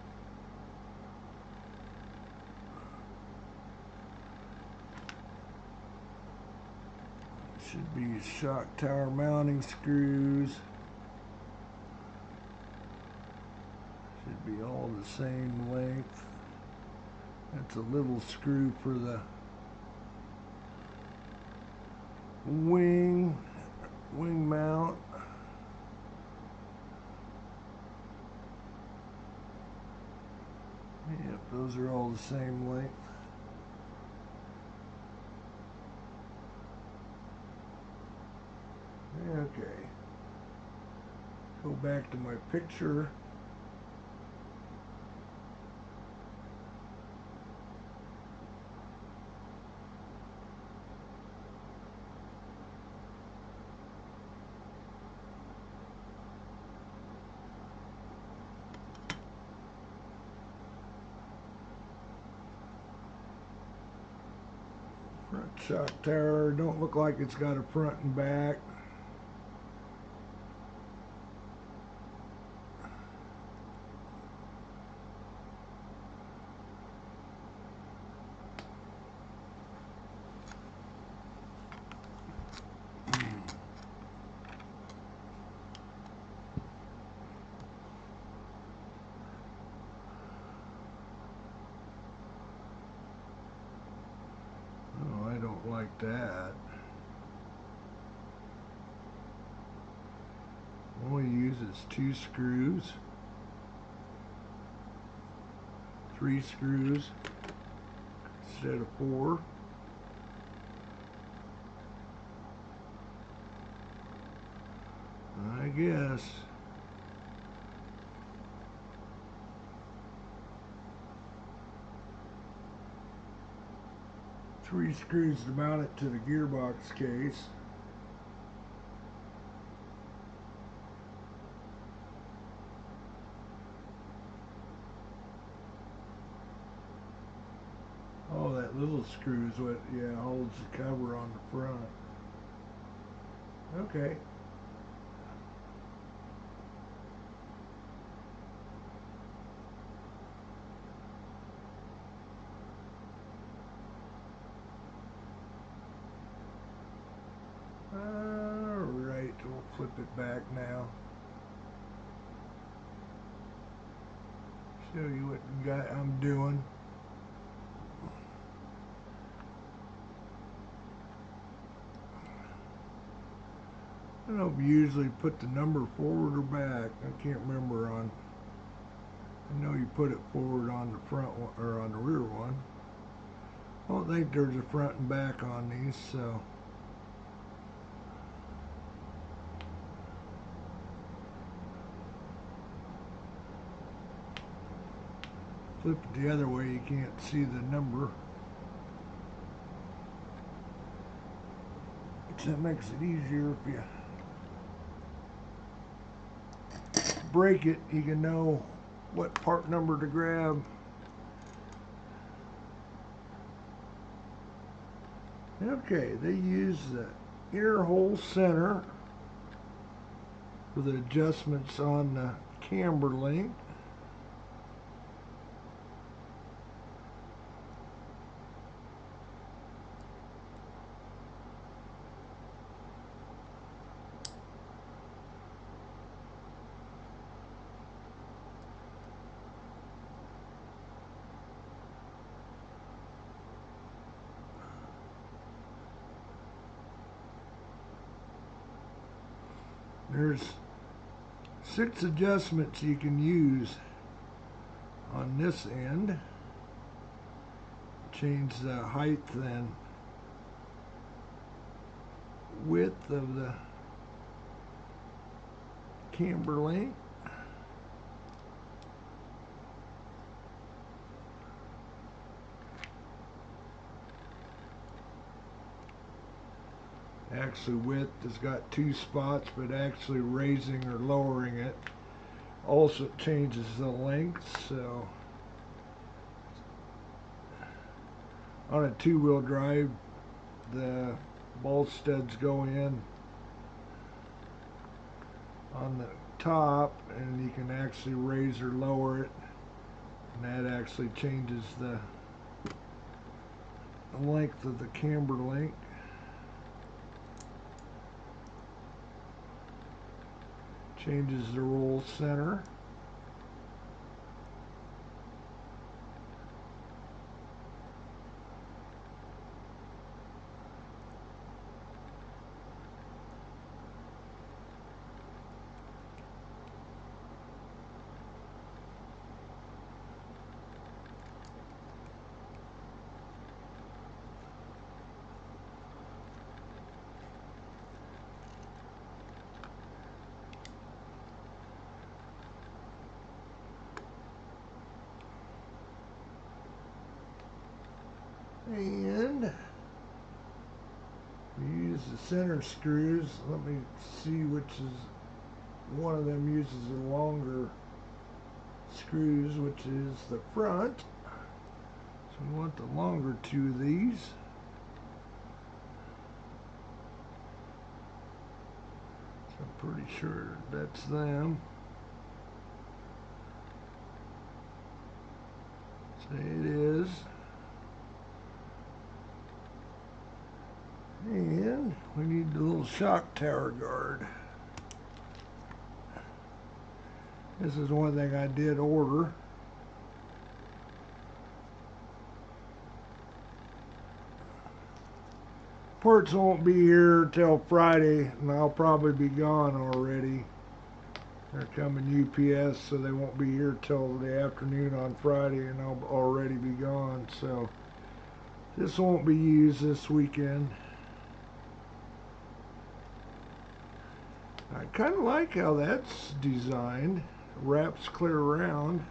Should be shock tower mounting screws. Should be all the same length. That's a little screw for the wing mount. Yep, those are all the same length. Okay. Go back to my picture. Front shock tower, don't look like it's got a front and back. Oh, I don't like that. Only uses 2 screws, 3 screws instead of 4. I guess. Three screws to mount it to the gearbox case. Oh, that little screw is what, yeah, holds the cover on the front. Okay. Alright, we'll flip it back now. Show you what I'm doing. I don't know if you usually put the number forward or back. I can't remember on. I know you put it forward on the front one, or on the rear one. I don't think there's a front and back on these, so. Flip it the other way, you can't see the number. That makes it easier if you break it, you can know what part number to grab. Okay, they use the inner hole center for the adjustments on the camber link. There's 6 adjustments you can use on this end. Change the height and width of the camber link. Actually, width has got 2 spots, but actually raising or lowering it also changes the length. So on a 2-wheel drive, the ball studs go in on the top, and you can actually raise or lower it, and that actually changes the length of the camber link. Changes the roll center. And we use the center screws. Let me see which is, one of them uses the longer screws, which is the front. So we want the longer two of these. So I'm pretty sure that's them. Say it is. And we need the little shock tower guard. This is one thing I did order. Parts won't be here till Friday, and I'll probably be gone already. They're coming UPS, so they won't be here till the afternoon on Friday, and I'll already be gone. So this won't be used this weekend. I kind of like how that's designed. Wraps clear around.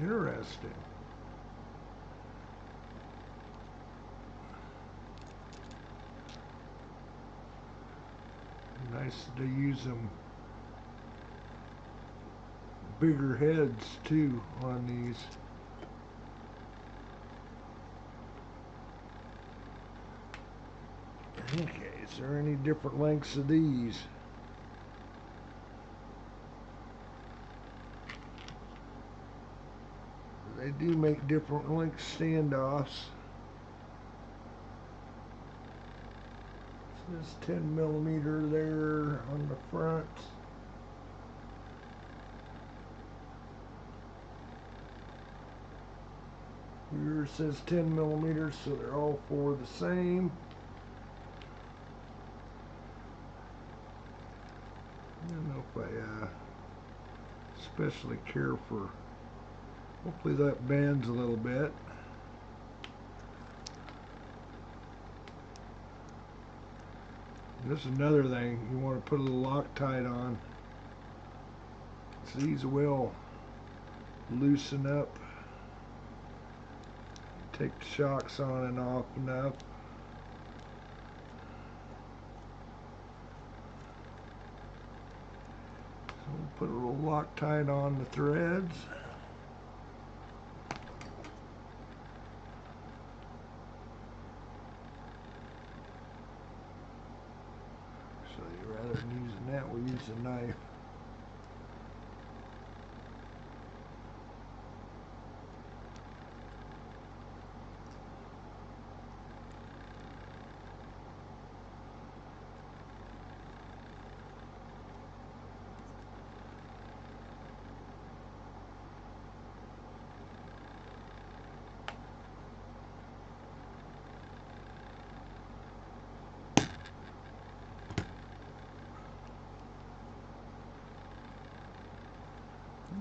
Interesting. Nice to use them bigger heads too on these. Okay, is there any different lengths of these? They do make different length standoffs. So this 10mm there on the front. Here says 10mm, so they're all four the same. I don't know if I especially care for. Hopefully that bends a little bit. And this is another thing, you want to put a little Loctite on. So these will loosen up. Take the shocks on and off enough. So we'll put a little Loctite on the threads. Rather than using that, we'll use a knife.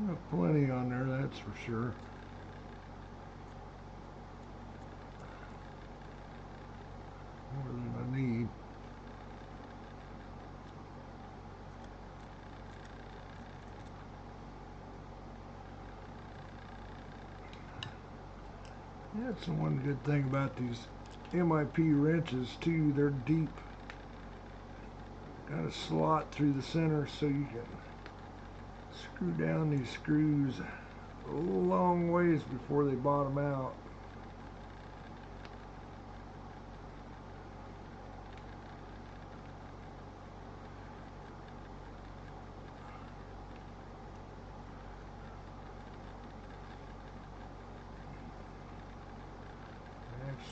Got plenty on there, that's for sure. More than I need. That's the one good thing about these MIP wrenches too, they're deep. Got a slot through the center so you can screw down these screws a long ways before they bottom out.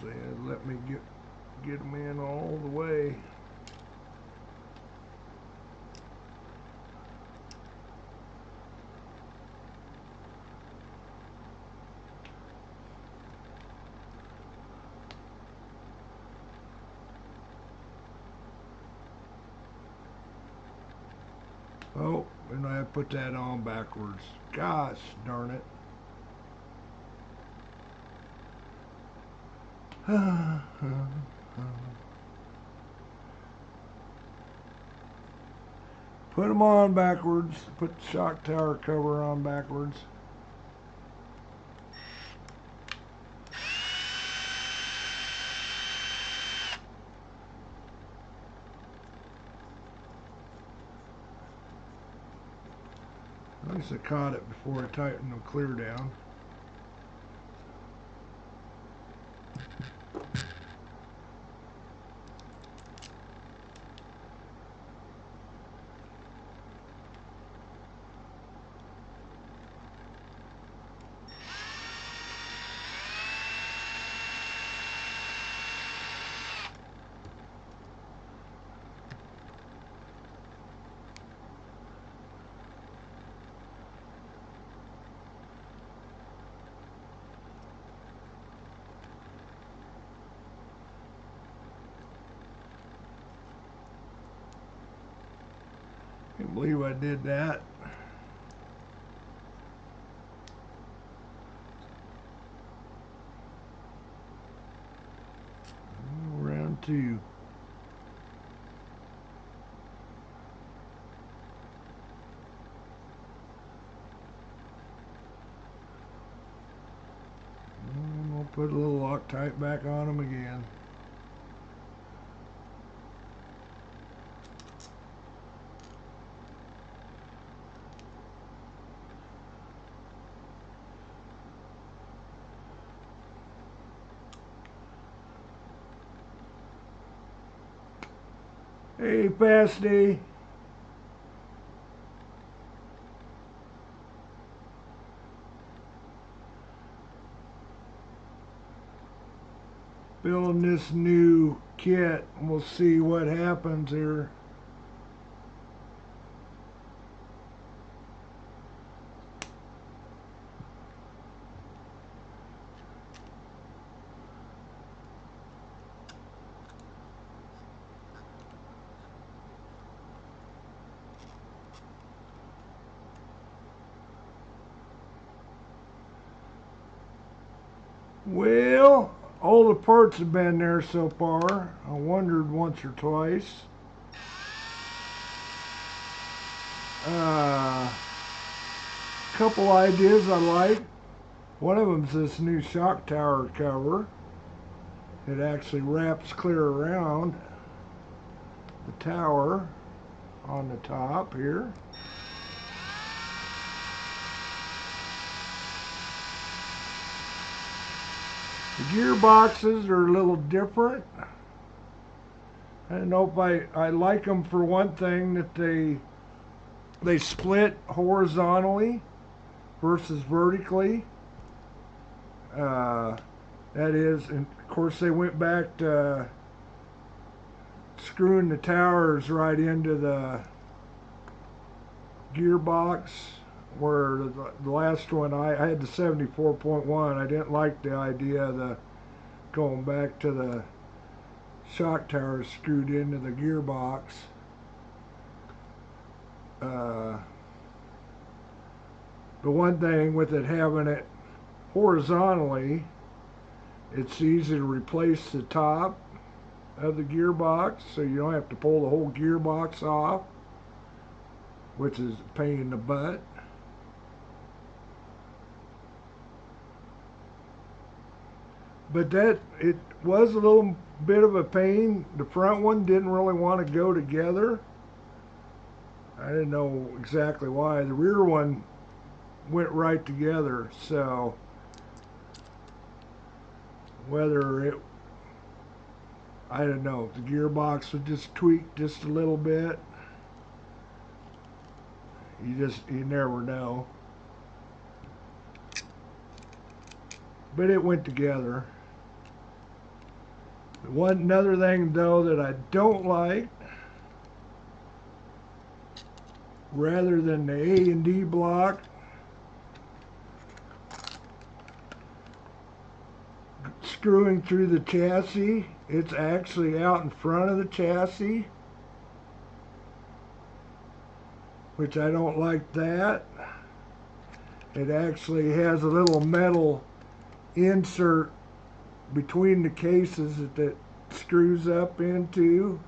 see, let me get them in all the way. Oh, and I put that on backwards. Gosh darn it. Put them on backwards. Put the shock tower cover on backwards. At least I caught it before I tightened them clear down. Can't believe I did that. Round two. And we'll put a little Loctite back on them again. Hey, Pasty. Building this new kit. We'll see what happens here. Well, all the parts have been there so far. I wondered once or twice. Couple ideas I like. One of them is this new shock tower cover. It actually wraps clear around the tower on the top here. The gearboxes are a little different. I don't know if I like them for one thing, that they split horizontally versus vertically. That is, and of course they went back to screwing the towers right into the gearbox, where the last one I had the 74.1. I didn't like the idea of the going back to the shock towers screwed into the gearbox. The one thing with it having it horizontally, it's easy to replace the top of the gearbox, so you don't have to pull the whole gearbox off, which is a pain in the butt. But it was a little bit of a pain. The front one didn't really want to go together. I didn't know exactly why. The rear one went right together, so whether it, I don't know, the gearbox would just tweak just a little bit. You never know. But it went together. Another thing though that I don't like, rather than the A and D block screwing through the chassis, it's actually out in front of the chassis, which I don't like that. It actually has a little metal insert between the cases that screws up into.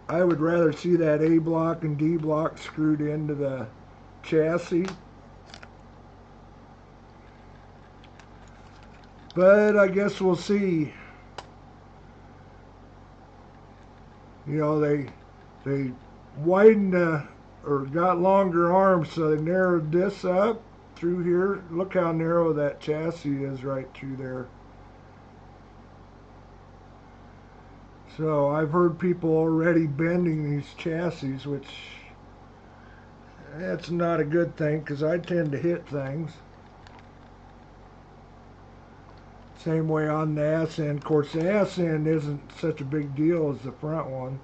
I would rather see that A block and D block screwed into the chassis. But I guess we'll see. You know, they widened or got longer arms, so they narrowed this up through here. Look how narrow that chassis is right through there. So I've heard people already bending these chassis, which that's not a good thing because I tend to hit things. Same way on the ass end. Of course, the ass end isn't such a big deal as the front one.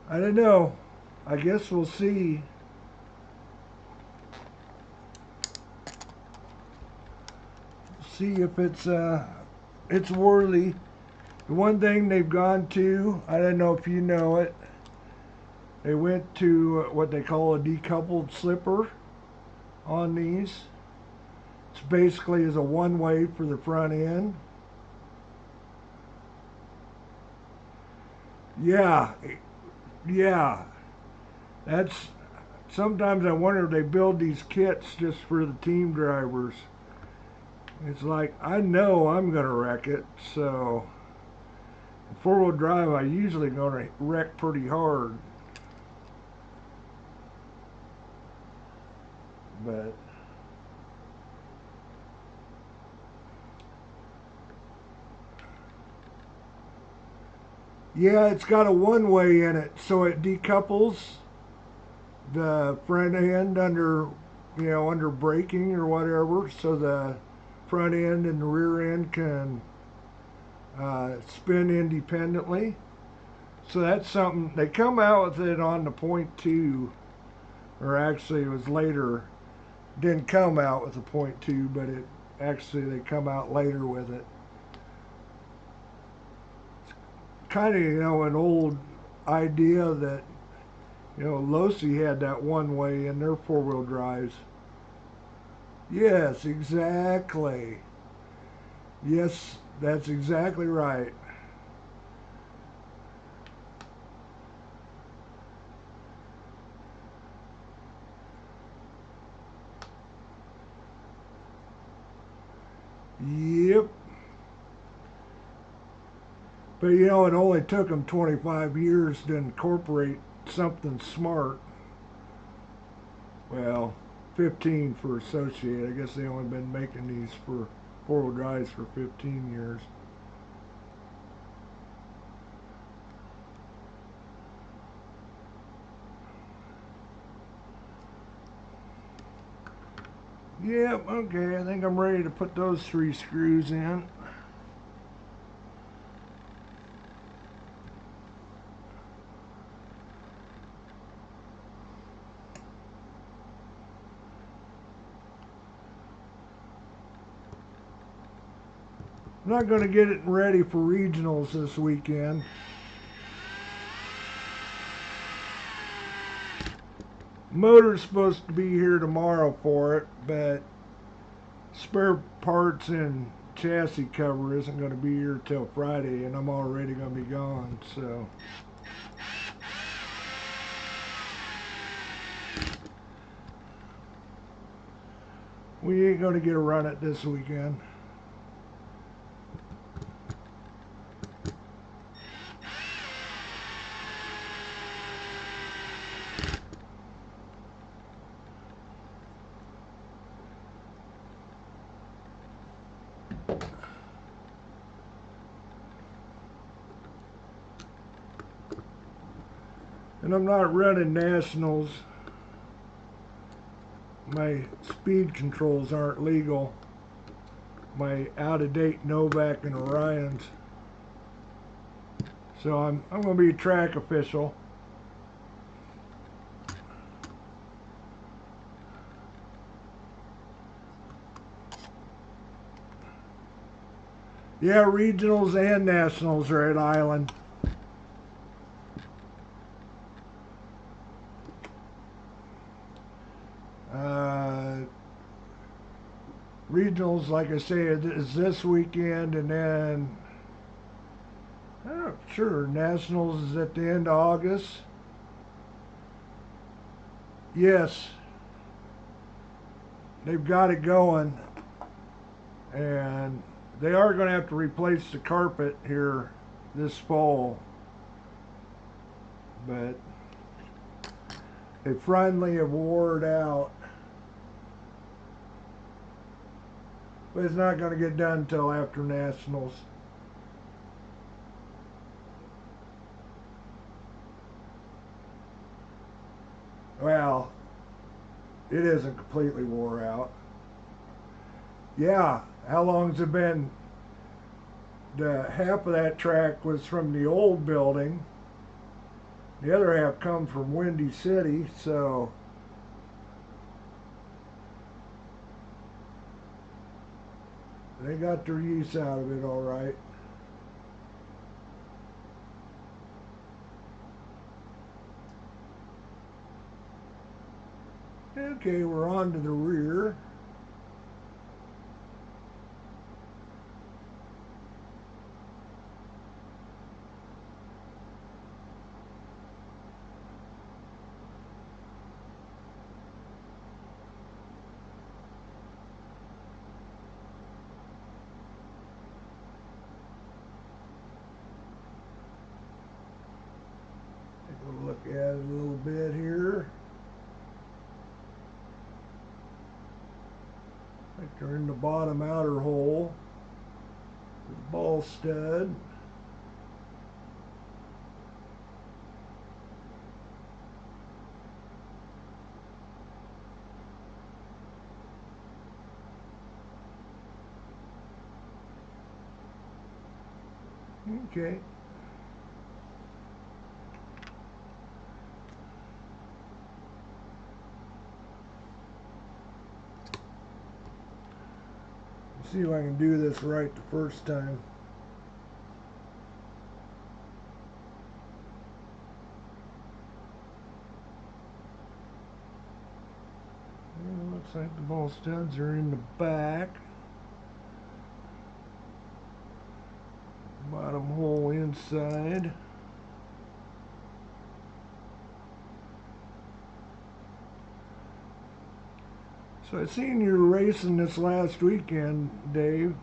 I don't know. I guess we'll see. See if it's worthy. The one thing they've gone to, I don't know if you know it, they went to what they call a decoupled slipper on these. It's basically is a one-way for the front end. Yeah, that's, sometimes I wonder if they build these kits just for the team drivers. It's like, I know I'm gonna wreck it, so four-wheel drive I usually gonna wreck pretty hard. But yeah, it's got a one-way in it, so it decouples the front end under, you know, under braking or whatever, so the front end and the rear end can spin independently. So that's something, they come out with it on the .2, or actually it was later, didn't come out with the .2, but it actually, they come out later with it. Kind of, you know, an old idea that, you know, Losi had that one way in their four-wheel drives. Yes, exactly. Yes, that's exactly right. Yep. But you know, it only took them 25 years to incorporate something smart. Well, 15 for Associate. I guess they only been making these for four-wheel drives for 15 years. Yep, okay, I think I'm ready to put those 3 screws in. I'm not going to get it ready for regionals this weekend. Motor's supposed to be here tomorrow for it, but spare parts and chassis cover isn't going to be here till Friday, and I'm already going to be gone, so. We ain't going to get a run at this weekend. And I'm not running nationals. my speed controls aren't legal. My out-of-date Novak and Orions. So I'm going to be a track official. Yeah, regionals and nationals are at Island. Regionals, like I say, is this weekend, and then sure, nationals is at the end of August. Yes, they've got it going, and they are going to have to replace the carpet here this fall, but they finally have wore it out. But it's not going to get done until after nationals. Well, it isn't completely wore out. Yeah, how long's it been? The half of that track was from the old building. The other half come from Windy City, so they got their use out of it all right. Okay, we're on to the rear. Take a look at it a little bit here. Like they're in the bottom outer hole. The ball stud. Okay. See if I can do this right the first time. Looks like the ball studs are in the back. Bottom hole inside. So I seen you racing this last weekend, Dave.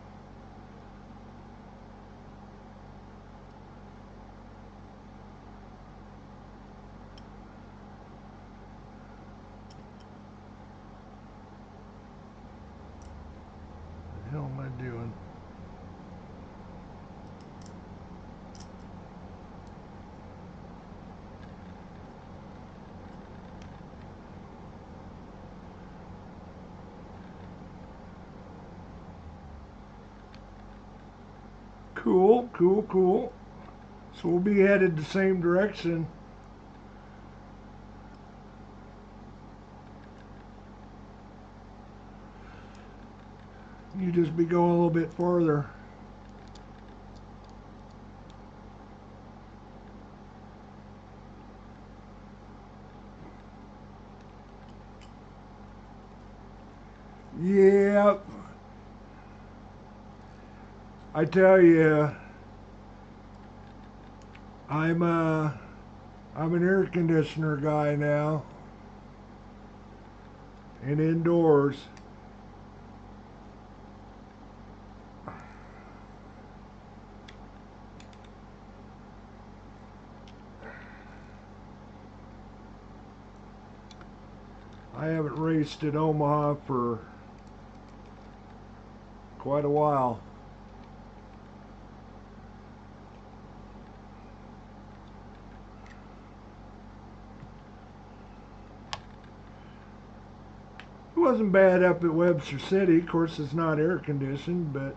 What the hell am I doing? Cool, cool, cool. So we'll be headed the same direction. You just be going a little bit farther. Yep. I tell you, I'm an air conditioner guy now, and indoors. I haven't raced at Omaha for quite a while. wasn't bad up at Webster City. Of course, it's not air conditioned, but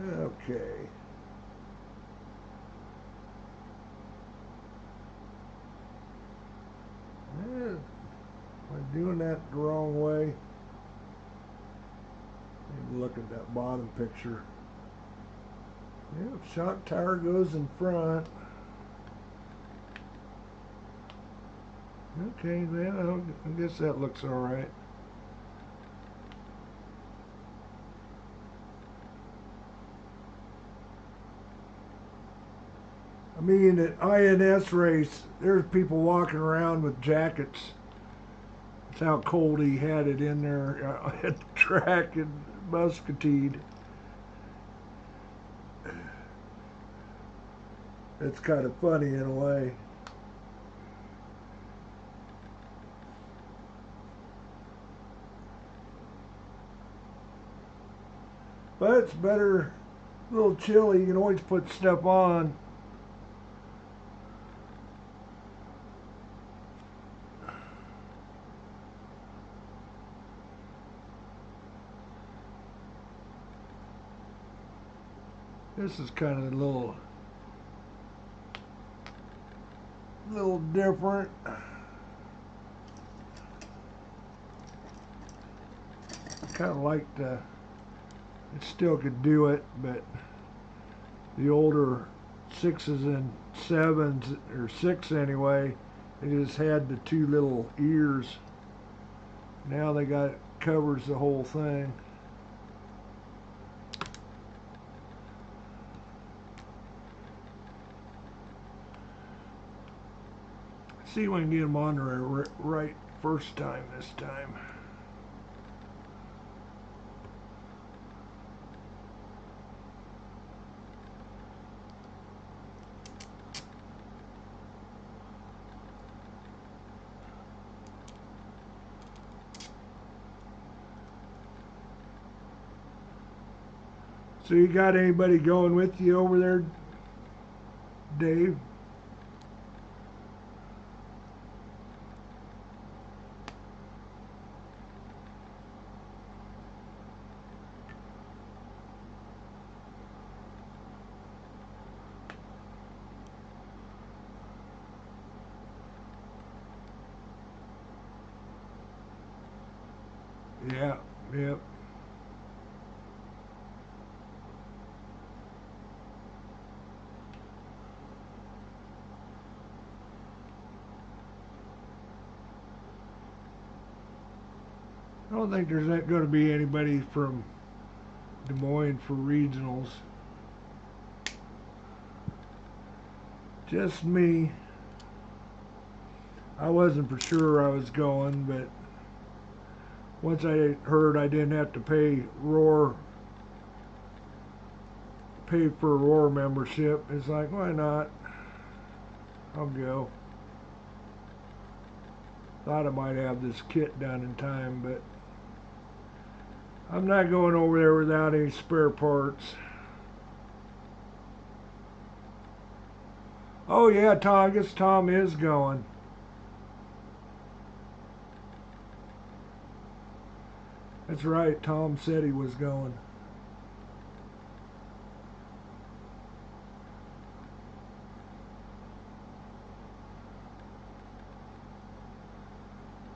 okay. Am I doing that the wrong way? Maybe look at that bottom picture. Yep, shock tower goes in front. Okay, then I guess that looks all right. I mean, at INS race, there's people walking around with jackets. That's how cold he had it in there at the track in Muscatine. It's kind of funny in a way. But it's better, a little chilly, you can always put stuff on. This is kind of a little different. Kind of like it still could do it, but the older 6s and 7s, or 6 anyway, they just had the 2 little ears. Now they got covers the whole thing. See if we can get them on there right first time this time. So you got anybody going with you over there, Dave? Yeah, yep. I don't think there's not going to be anybody from Des Moines for regionals. Just me. I wasn't for sure I was going, but once I heard I didn't have to pay for Roar membership, it's like, why not? I'll go. Thought I might have this kit done in time, but I'm not going over there without any spare parts. Oh yeah, Tom, I guess Tom is going. That's right, Tom said he was going.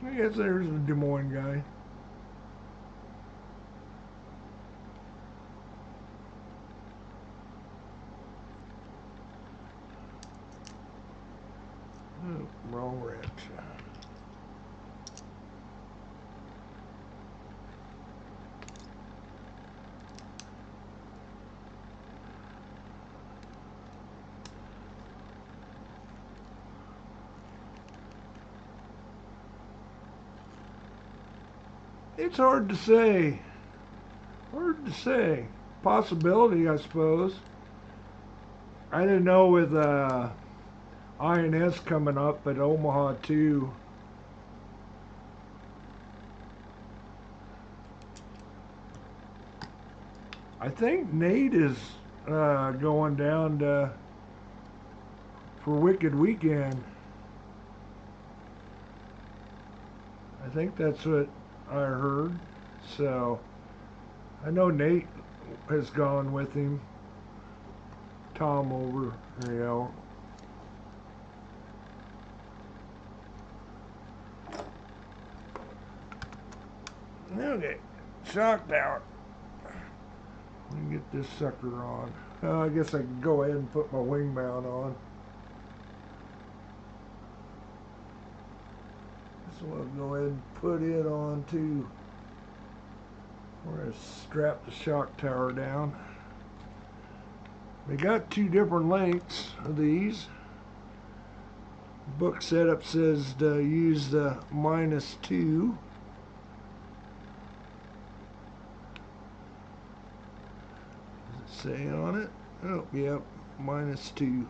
I guess there's a Des Moines guy. Oh, wrong wrench. It's hard to say. Hard to say. Possibility, I suppose. I didn't know with INS coming up at Omaha too. I think Nate is going down for Wicked Weekend. I think that's what I heard. So I know Nate has gone with him. Tom over, you know. Okay, shock tower. Let me get this sucker on. I guess I can go ahead and put my wing mount on. So I'll go ahead and put it on too. We're going to strap the shock tower down. They got two different lengths of these. Book setup says to use the -2. Does it say on it? Oh, yep, -2.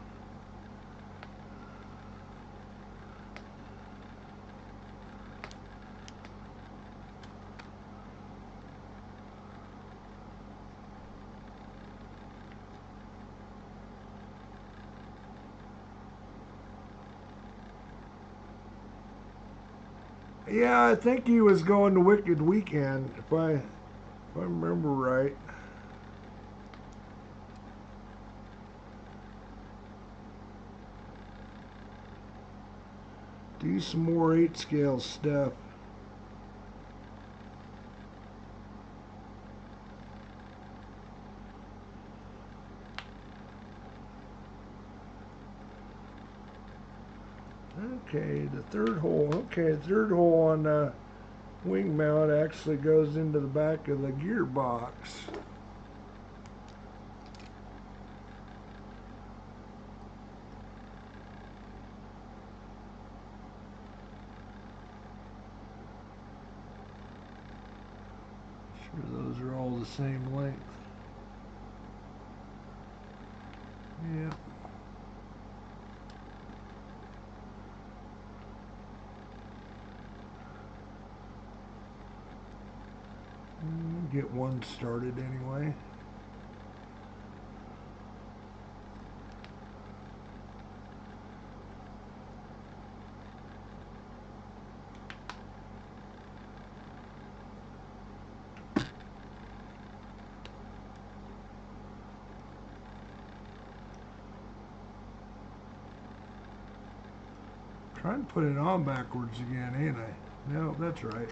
Yeah, I think he was going to Wicked Weekend, if I remember right. Do some more 8-scale stuff. Okay, the third hole. Okay, the third hole on the wing mount actually goes into the back of the gearbox. Sure those are all the same length. Yeah. Get one started anyway. Trying to put it on backwards again, ain't I? No, that's right.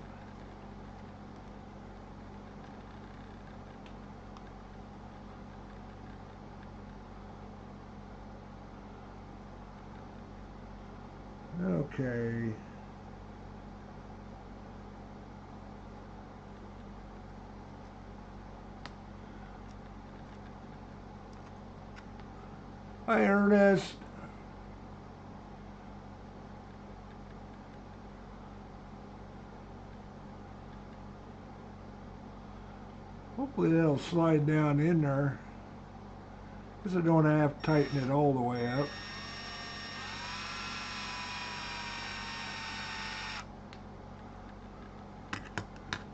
Okay. Hi, Ernest. Hopefully that'll slide down in there, because I don't have to tighten it all the way up.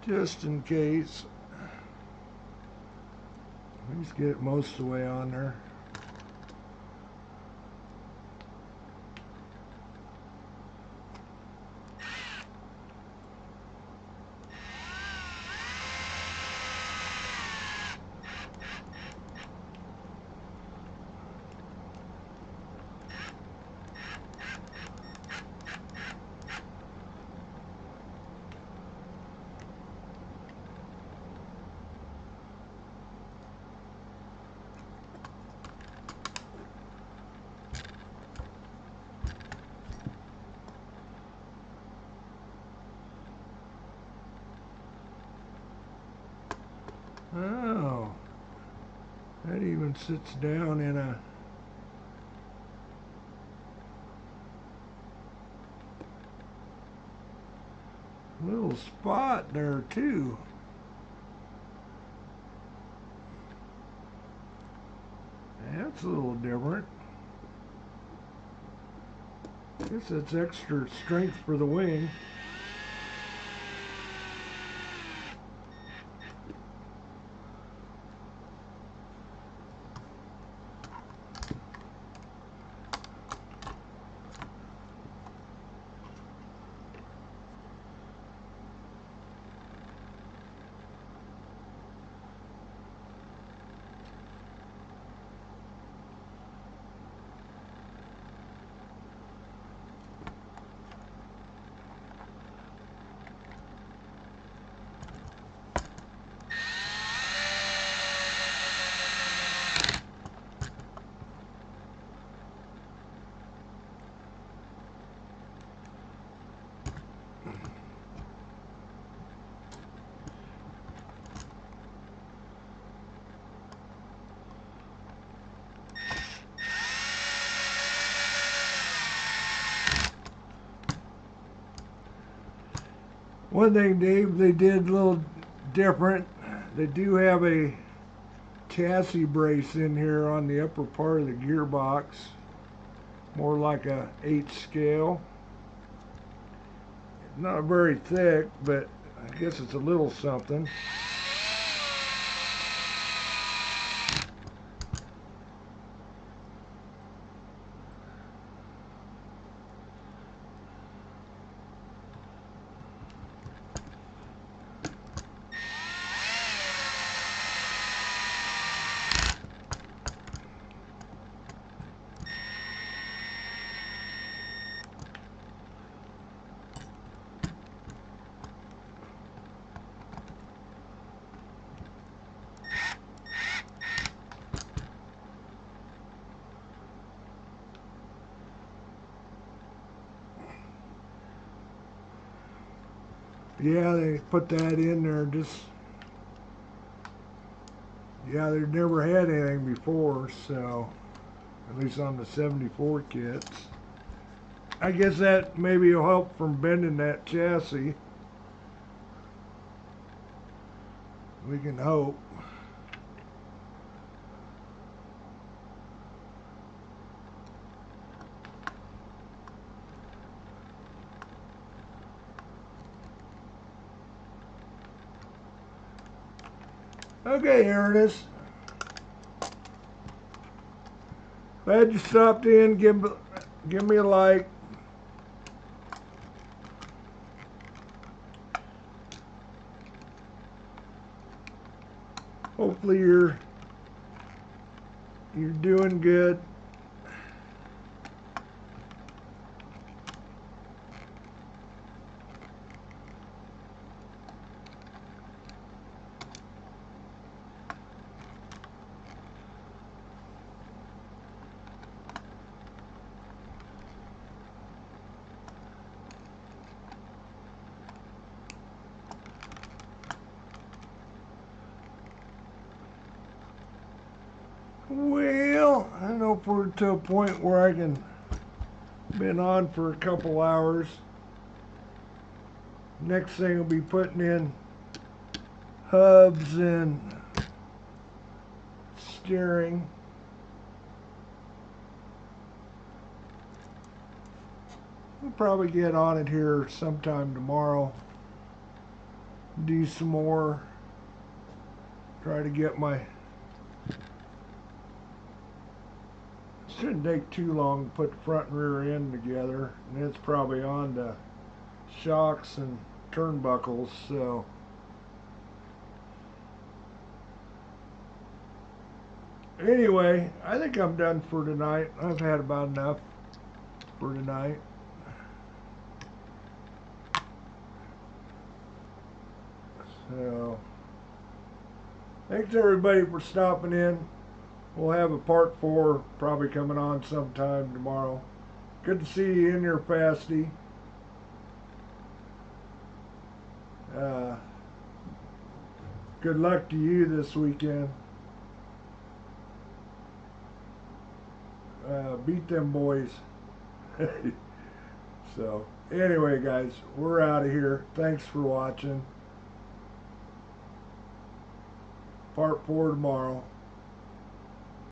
Just in case. Let's get it most of the way on there. Oh, that even sits down in a little spot there too. That's a little different. Guess that's extra strength for the wing. One thing, Dave, they did a little different. They do have a chassis brace in here on the upper part of the gearbox, more like a 8 scale. Not very thick, but I guess it's a little something. Yeah, they put that in there just, yeah, they've never had anything before, so, at least on the 74 kits. I guess that maybe will help from bending that chassis. We can hope. Okay, Ernest. Glad you stopped in. Give me a like. Hopefully you're doing good. Well, I don't know if we're to a point where I can been on for a couple hours. Next thing will be putting in hubs and steering. We'll probably get on it here sometime tomorrow. Do some more. Try to get my... Shouldn't take too long to put the front and rear end together. And it's probably on the shocks and turnbuckles, so... Anyway, I think I'm done for tonight. I've had about enough for tonight. So, thanks everybody for stopping in. We'll have a part 4 probably coming on sometime tomorrow. Good to see you in here, Fasty. Good luck to you this weekend. Beat them boys. So, anyway, guys, we're out of here. Thanks for watching. Part 4 tomorrow.